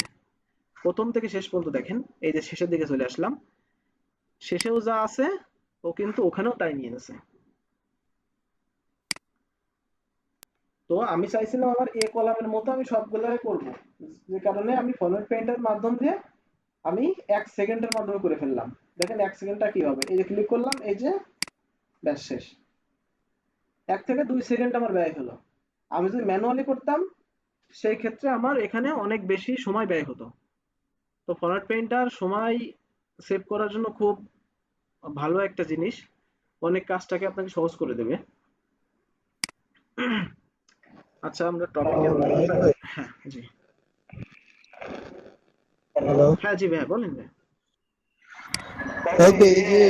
[SPEAKER 1] প্রথম থেকে শেষ পর্যন্ত। দেখেন এই যে শেষের দিকে চলে আসলাম, শেষেও যা আছে ও কিন্তু ওখানেও তাই নিয়ে নিছে। তো আমি চাইছিলাম আমার এ কলামের মতো আমি সবগুলাই করব, যে কারণে আমি ফরম্যাট পেইন্টার মাধ্যম দিয়ে আমি 1 সেকেন্ডের মাধ্যমে করে ফেললাম। দেখেন 1 সেকেন্ডটা কি হবে, এই যে ক্লিক করলাম, এই যে ব্যাস শেষ। 1 থেকে 2 সেকেন্ড আমার ব্যয় হলো। আমি যদি ম্যানুয়ালি করতাম সেই ক্ষেত্রে আমার এখানে অনেক বেশি সময় ব্যয় হতো। তো ফরম্যাট পেইন্টার সময় সেভ করার জন্য খুব ভালো একটা জিনিস, অনেক কাজটাকে আপনাকে সহজ করে দেবে। আচ্ছা, আমরা টপিকে, হ্যাঁ জি,
[SPEAKER 4] হ্যালো,
[SPEAKER 1] হ্যাঁ জি ভাইয়া বলেন ভাই।
[SPEAKER 4] তাই তো এই যে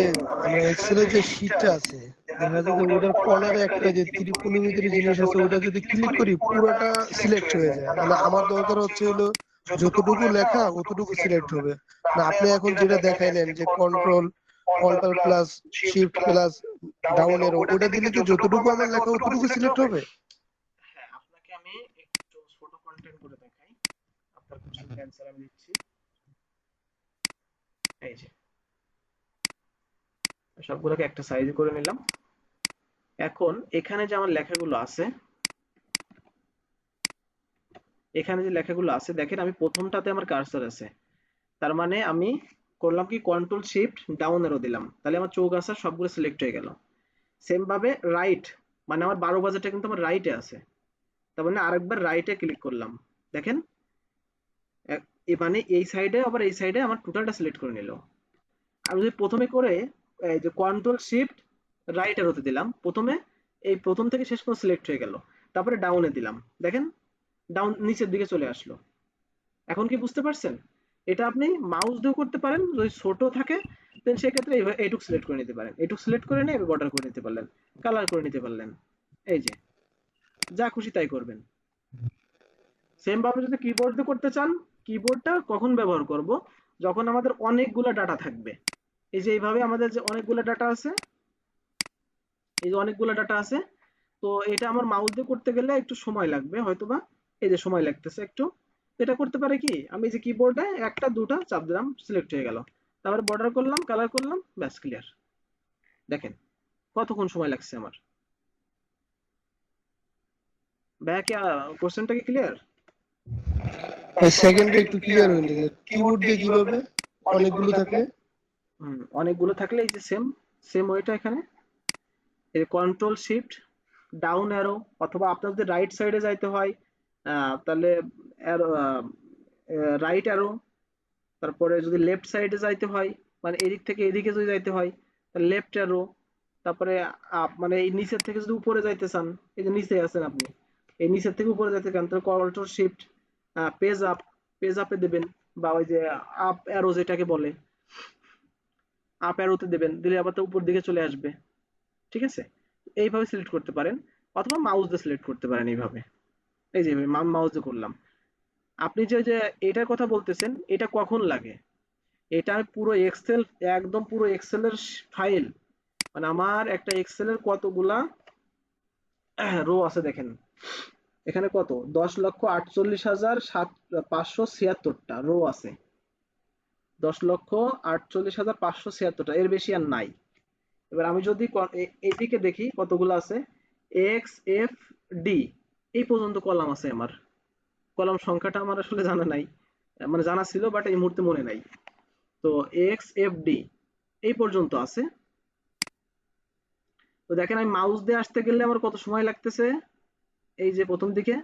[SPEAKER 4] আমরা এক্সেলের যে শীটটা আছে, দেখা যায় যে ওটার কর্নারে একটা যে ত্রিকোণের ভিতরে জিনিস আছে ওটা যদি ক্লিক করি পুরোটা সিলেক্ট হয়ে যায়। মানে আমার দরকার হচ্ছে হলো যতটুকু লেখা অতটুকু সিলেক্ট হবে না। আপনি এখন যেটা দেখাইলেন যে control alt plus shift plus down arrow, ওটা দিলে কি যতটুকু আমার লেখা অতটুকু সিলেক্ট হবে?
[SPEAKER 1] হ্যাঁ, আপনাকে আমি একটু ছোট কন্টেন্ট করে দেখাই, আপনার কোশ্চেন অ্যান্সার আমি দিচ্ছি। এই যে সবগুলোকে একটা সাইজ করে নিলাম। এখন এখানে যে আমার লেখাগুলো আছে, এখানে যে লেখাগুলো আছে দেখেন আমি প্রথমটাতে আমার কার্সর আছে, তার মানে আমি করলাম কি কন্ট্রোল শিফট ডাউন এরো দিলাম, তাহলে আমার চৌগাছা সবগুলো সিলেক্ট হয়ে গেল। সেম ভাবে রাইট, মানে আমার 12 বাজারটা কিন্তু আমার রাইটে আছে, তার মানে আরেকবার রাইটে ক্লিক করলাম, দেখেন মানে এই সাইডে আবার এই সাইডে আমার টোটালটা সিলেক্ট করে নিল। আমি যদি প্রথমে করে এই যে কন্ট্রোল শিফট রাইট এরোতে দিলাম, প্রথমে এই প্রথম থেকে শেষ পর্যন্ত সিলেক্ট হয়ে গেল, তারপরে ডাউনে দিলাম, দেখেন ডাউন নিচের দিকে চলে আসলো। এখন কি বুঝতে পারছেন? এটা আপনি মাউস দিয়েও করতে পারেন, যদি ছোট থাকে দেন সেক্ষেত্রে এইটুক সিলেক্ট করে নিতে পারেন, এইটুক সিলেক্ট করে নিয়ে বর্ডার করে নিতে পারলেন, কালার করে নিতে পারলেন, এই যে যা খুশি তাই করবেন। সেম ভাবে যদি কিবোর্ড দিয়ে করতে চান, কিবোর্ডটা কখন ব্যবহার করব, যখন আমাদের অনেকগুলো ডাটা থাকবে। এই যে এইভাবে আমাদের যে অনেকগুলো ডাটা আছে, এই যে অনেকগুলো ডাটা আছে, তো এটা আমার মাউস দিয়ে করতে গেলে একটু সময় লাগবে হয়তোবা, এই যে সময় লাগতেছে একটু। এটা করতে পারে কি, আমি এই যে কিবোর্ডে একটা দুটা চাপ দিলাম, সিলেক্ট হয়ে গেল, তারপরে বর্ডার করলাম, কালার করলাম, ব্যাস ক্লিয়ার। দেখেন কতক্ষণ সময় লাগছে আমার। ভাইয়া কি কোশ্চেনটা কি ক্লিয়ার?
[SPEAKER 4] সেকেন্ডে একটু ক্লিয়ার হইলে যে কিবোর্ড দিয়ে কিভাবে অনেকগুলো থাকলে।
[SPEAKER 1] অনেকগুলো থাকলে এই যে সেম সেম ওইটা এখানে এই কন্ট্রোল শিফট ডাউন অ্যারো, অথবা আপনার যদি রাইট সাইডে যাইতে হয় তাহলে রাইট অ্যারো, তারপরে যদি লেফট সাইডে যাইতে হয় মানে এদিক থেকে এদিকে যদি যাইতে হয় তাহলে লেফট অ্যারো, তারপরে মানে এই নিচের থেকে যদি উপরে যাইতে চান, এই যে নিচে আছেন আপনি, এই নিচের থেকে উপরে যাইতে চান তাহলে কন্ট্রোল শিফট পেজ আপে দেবেন, বা ওই যে আপ অ্যারো যেটাকে বলে আপ অ্যারোতে দেবেন, দিলে আবার তো উপর দিকে চলে আসবে। ঠিক আছে, এইভাবে সিলেক্ট করতে পারেন, অথবা মাউস দিয়ে সিলেক্ট করতে পারেন এইভাবে। এই যে মাউস দিয়ে করলাম। আপনি যে যে এটার কথা বলতেছেন, এটা কখন লাগে? এটা পুরো এক্সেল, একদম পুরো এক্সেলের ফাইল, মানে আমার একটা এক্সেলের কতগুলা রো আছে দেখেন, এখানে কত 10,48,576টা রো আছে, 10,48,576টা, এর বেশি আর নাই। এবার আমি যদি এদিকে দেখি কতগুলো আছে, এক্স এফ ডি এই পর্যন্ত কলাম আছে আমার। কলাম সংখ্যাটা আমার আসলে জানা নাই, মানে জানা ছিল বাট এই মুহূর্তে মনে নাই। তো এক্স এফ ডি এই পর্যন্ত আছে। তো দেখেন আমি মাউস দিয়ে আসতে গেলে আমার কত সময় লাগতেছে এই যে প্রথম দিকে,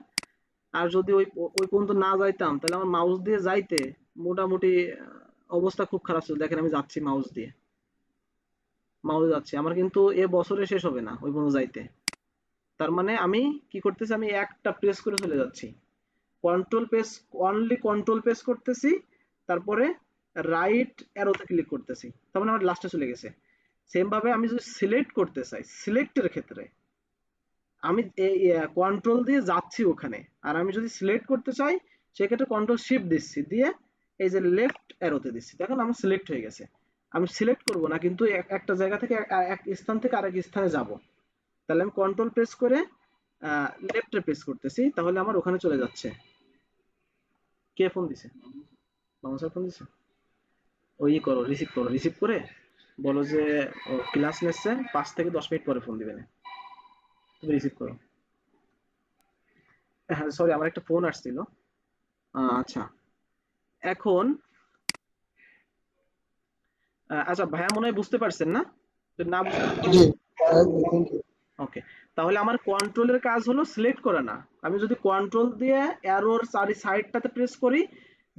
[SPEAKER 1] আর যদি ওই ওই পর্যন্ত না যাইতাম তাহলে আমার মাউস দিয়ে যাইতে মোটামুটি অবস্থা খুব খারাপ ছিল। দেখেন আমি যাচ্ছি মাউস যাচ্ছে, আমার কিন্তু এ বছরে শেষ হবে না ওই পর্যন্ত যাইতে। তার মানে আমি কি করতেছি, আমি একটা প্রেস করে চলে যাচ্ছি, control press, only control press করতেছি, তারপরে রাইট অ্যারোতে ক্লিক করতেছি, তার মানে আমার লাস্টে চলে গেছে। সেম ভাবে আমি যদি সিলেক্ট করতে চাই, সিলেক্টের ক্ষেত্রে আমি কন্ট্রোল দিয়ে যাচ্ছি ওখানে, আর আমি যদি সিলেক্ট করতে চাই সেক্ষেত্রে কন্ট্রোল শিফট দিচ্ছি, দিয়ে এই যে লেফট অ্যারোতে দিচ্ছি, দেখুন আমার সিলেক্ট হয়ে গেছে। আমি সিলেক্ট করব না, কিন্তু একটা জায়গা থেকে এক স্থান থেকে আরেক স্থানে যাব, তাহলে আমি কন্ট্রোল প্রেস করে লেফটে প্রেস করতেছি, তাহলে আমার ওখানে চলে যাচ্ছে। কে ফোন দিছে? মামা স্যার ফোন দিছে। ওই করো, রিসিভ করো, রিসিভ করে বলো যে ও ক্লাস নিচ্ছে, 5 থেকে 10 মিনিট পরে ফোন দিবেন। তুমি রিসিভ করো। হ্যাঁ সরি, আমার একটা ফোন আসছিল। আচ্ছা, এখন আচ্ছা ভাইয়া মনে হয় বুঝতে পারছেন না? যদি না বুঝতে
[SPEAKER 4] জি, থ্যাংক ইউ।
[SPEAKER 1] ওকে, তাহলে আমার কন্ট্রোলের কাজ হলো সিলেক্ট করা না। আমি যদি কন্ট্রোল দিয়ে অ্যারোর চারি সাইডটাতে প্রেস করি,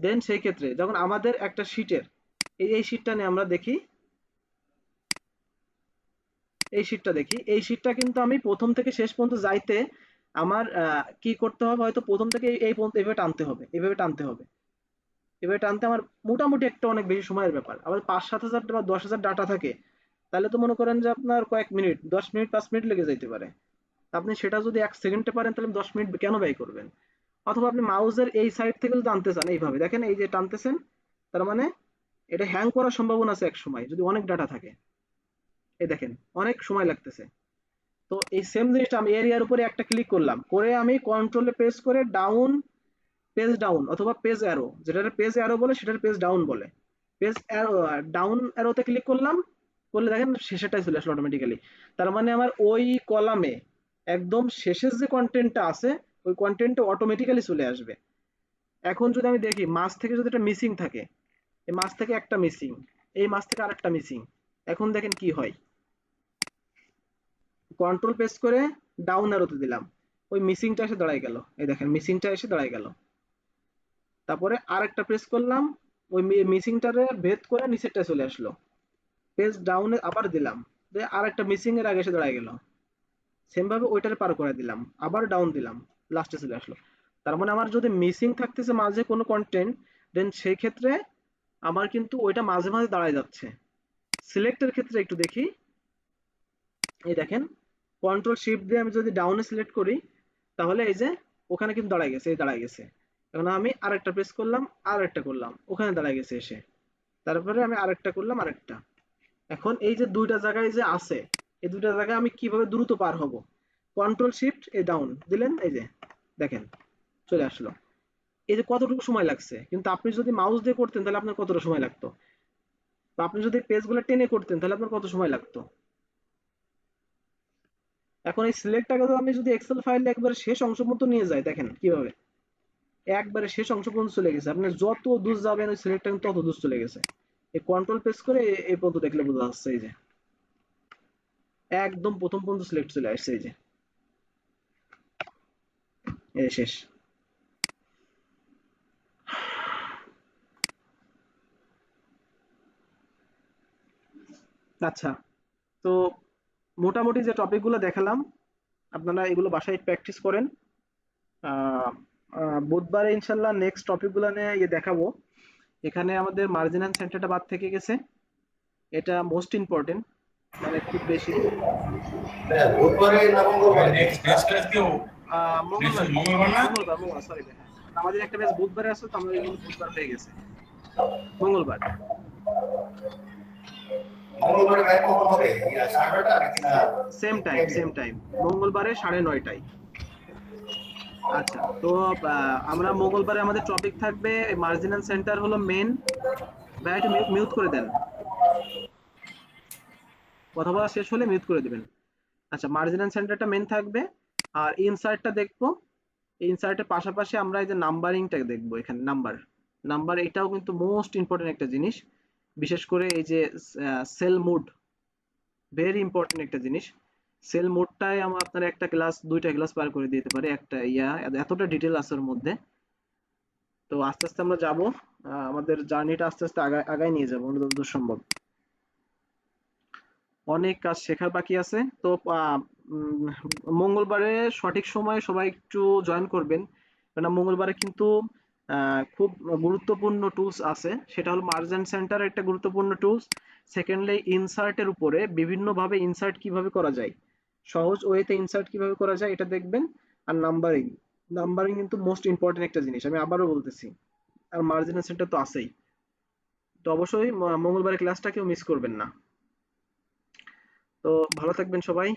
[SPEAKER 1] দেন সেই ক্ষেত্রে যখন আমাদের একটা শীটের এই শীটটা নিয়ে আমরা দেখি, এই শীটটা দেখি, এই শীটটা কিন্তু আমি প্রথম থেকে শেষ পর্যন্ত যাইতে আমার কি করতে হবে, হয়তো প্রথম থেকে এই পর্যন্ত এইভাবে টানতে হবে, এইভাবে টানতে হবে, এভাবে টানতে আমার মোটামুটি একটা অনেক বেশি সময়ের ব্যাপার। আবার 5-7 হাজার বা 10,000 ডাটা থাকে, তাহলে তো মনে করেন যে আপনার কয়েক মিনিট, 10 মিনিট 5 মিনিট লেগে যাইতে পারে। আপনি সেটা যদি 1 সেকেন্ডে পারেন তাহলে 10 মিনিট কেন ব্যয় করবেন? অথবা আপনি মাউসের এই সাইড থেকে যদি টানতে চান, এইভাবে দেখেন, এই যে টানতেছেন, তার মানে এটা হ্যাং করার সম্ভাবনা আছে এক সময় যদি অনেক ডাটা থাকে। এই দেখেন অনেক সময় লাগতেছে। তো এই সেম জিনিসটা আমি এরিয়ার উপরে একটা ক্লিক করলাম, করে আমি কন্ট্রোলে প্রেস করে ডাউন, পেজ ডাউন অথবা পেজ অ্যারো, যেটা পেজ অ্যারো বলে সেটার পেজ ডাউন বলে, পেজ অ্যারো ডাউন অ্যারোতে ক্লিক করলাম, করলে দেখেন শেষেরটাই চলে আসলো অটোমেটিক্যালি। তার মানে আমার ওই কলামে একদম শেষের যে কন্টেন্টটা আছে ওই কন্টেন্টটা অটোমেটিক্যালি চলে আসবে। এখন যদি আমি দেখি মাঝ থেকে যদি একটা মিসিং থাকে, এই মাঝ থেকে একটা মিসিং, এই মাঝ থেকে আরেকটা মিসিং, এখন দেখেন কি হয়, কন্ট্রোল প্রেস করে ডাউন অ্যারোতে দিলাম, ওই মিসিংটা এসে দাঁড়ায় গেল, এই দেখেন মিসিংটা এসে দাঁড়ায় গেল। তারপরে আরেকটা প্রেস করলাম, ওই মিসিংটারে ভেদ করে নিচেরটা চলে আসলো, পেজ ডাউনে আবার দিলাম, দিয়ে আরেকটা মিসিং এর আগে এসে দাঁড়ায় গেল, সেম ভাবে ওইটারে পার করে দিলাম, আবার ডাউন দিলাম, লাস্টে চলে আসলো। তার মানে আমার যদি মিসিং থাকতেছে মাঝে কোনো কন্টেন্ট, দেন সেই ক্ষেত্রে আমার কিন্তু ওইটা মাঝে মাঝে দাঁড়ায় যাচ্ছে। সিলেক্টের ক্ষেত্রে একটু দেখি, এই দেখেন কন্ট্রোল শিফট দিয়ে আমি যদি ডাউনে সিলেক্ট করি, তাহলে এই যে ওখানে কিন্তু দাঁড়ায় গেছে, এই দাঁড়ায় গেছে। এখন আমি আরেকটা প্রেস করলাম, আরেকটা করলাম, ওখানে দাঁড়ায় গেছে এসে, তারপরে আমি আরেকটা করলাম, আরেকটা। এখন এই যে দুইটা জায়গায় যে আছে, এই দুইটা জায়গায় আমি কিভাবে দ্রুত পার হব, কন্ট্রোল শিফট এই ডাউন দিলেন, এই যে দেখেন চলে আসলো। এই যে কতটুকু সময় লাগছে, কিন্তু আপনি যদি মাউস দিয়ে করতেন তাহলে আপনার কতটা সময় লাগতো, বা আপনি যদি পেজগুলো টেনে করতেন তাহলে আপনার কত সময় লাগতো। এখন এই সিলেক্টটাকে তো আমি যদি এক্সেল ফাইলে একবারে শেষ অংশ পর্যন্ত নিয়ে যাই, দেখেন কিভাবে একবারে শেষ অংশ পর্যন্ত চলে গেছে। আপনি যত দূর যাবেন ওই সিলেক্টটা কিন্তু তত দূর চলে গেছে। এই কন্ট্রোল প্রেস করে এই পর্যন্ত দেখলে বোঝা যাচ্ছে, এই যে একদম প্রথম পর্যন্ত সিলেক্ট চলে আসছে, এই যে এই শেষ। আচ্ছা, তো মোটামুটি যে টপিকগুলো দেখালাম আপনারা এগুলো বাসায় প্র্যাকটিস করেন। আহ, বুধবারে ইনশাল্লাহ নেক্সট টপিকগুলো নিয়ে দেখাবো। এখানে আমাদের মার্জিনাল সেন্টারটা বাদ থেকে গেছে, এটা মোস্ট ইম্পর্টেন্ট, মানে খুব বেশি।
[SPEAKER 5] বুধবারে না মঙ্গলবারে?
[SPEAKER 3] নেক্সট নেক্সট ক্লাস কি
[SPEAKER 1] মঙ্গলবার
[SPEAKER 3] মঙ্গলবার না?
[SPEAKER 1] মঙ্গলবার সরি, আমাদের একটা ব্যাচ বুধবারে আছে, তো আমাদের কিন্তু বুধবার হয়ে গেছে, মঙ্গলবার।
[SPEAKER 5] মঙ্গলবারে ভাই কখন হবে? 9:30 নাকি না?
[SPEAKER 1] সেম টাইম মঙ্গলবারে 9:30টায়। আচ্ছা, তো আমরা মঙ্গলবারে আমাদের টপিক থাকবে মার্জিনাল সেন্টার হলো মেন। ভাই একটু মিউট করে দেন, কথা বলা শেষ হলে মিউট করে দিবেন। আচ্ছা, মার্জিনাল সেন্টারটা মেন থাকবে, আর ইনসার্টটা দেখবো। ইনসার্টের পাশাপাশি আমরা এই যে নাম্বারিংটা দেখবো, এখানে নাম্বার এটাও কিন্তু মোস্ট ইম্পর্টেন্ট একটা জিনিস। বিশেষ করে এই যে সেল মুড, ভেরি ইম্পর্টেন্ট একটা জিনিস। সেল মোডটাই আমার আপনার একটা ক্লাস, দুইটা ক্লাস পার করে দিতে পারে, একটা এতটা ডিটেল আছে ওর মধ্যে। তো আস্তে আস্তে আমরা যাব, আমাদের জার্নিটা আস্তে আস্তে আগায় নিয়ে যাবো যতদূর সম্ভব। অনেক কাজ শেখার বাকি আছে। তো উম, মঙ্গলবারে সঠিক সময়ে সবাই একটু জয়েন করবেন, কেননা মঙ্গলবারে কিন্তু খুব গুরুত্বপূর্ণ টুলস আছে। সেটা হলো মার্জিন সেন্টার একটা গুরুত্বপূর্ণ টুলস। সেকেন্ডলি ইনসার্টের উপরে বিভিন্নভাবে ইনসার্ট কিভাবে করা যায়, সহজ ওয়েতে ইনসার্ট কিভাবে করা যায় এটা দেখবেন। আর নাম্বারিং কিন্তু মোস্ট ইম্পর্টেন্ট একটা জিনিস, আমি আবারও বলতেছি। আর মার্জিনাল সেন্টার তো আছেই। তো অবশ্যই মঙ্গলবারের ক্লাসটা কেউ মিস করবেন না। তো ভালো থাকবেন সবাই।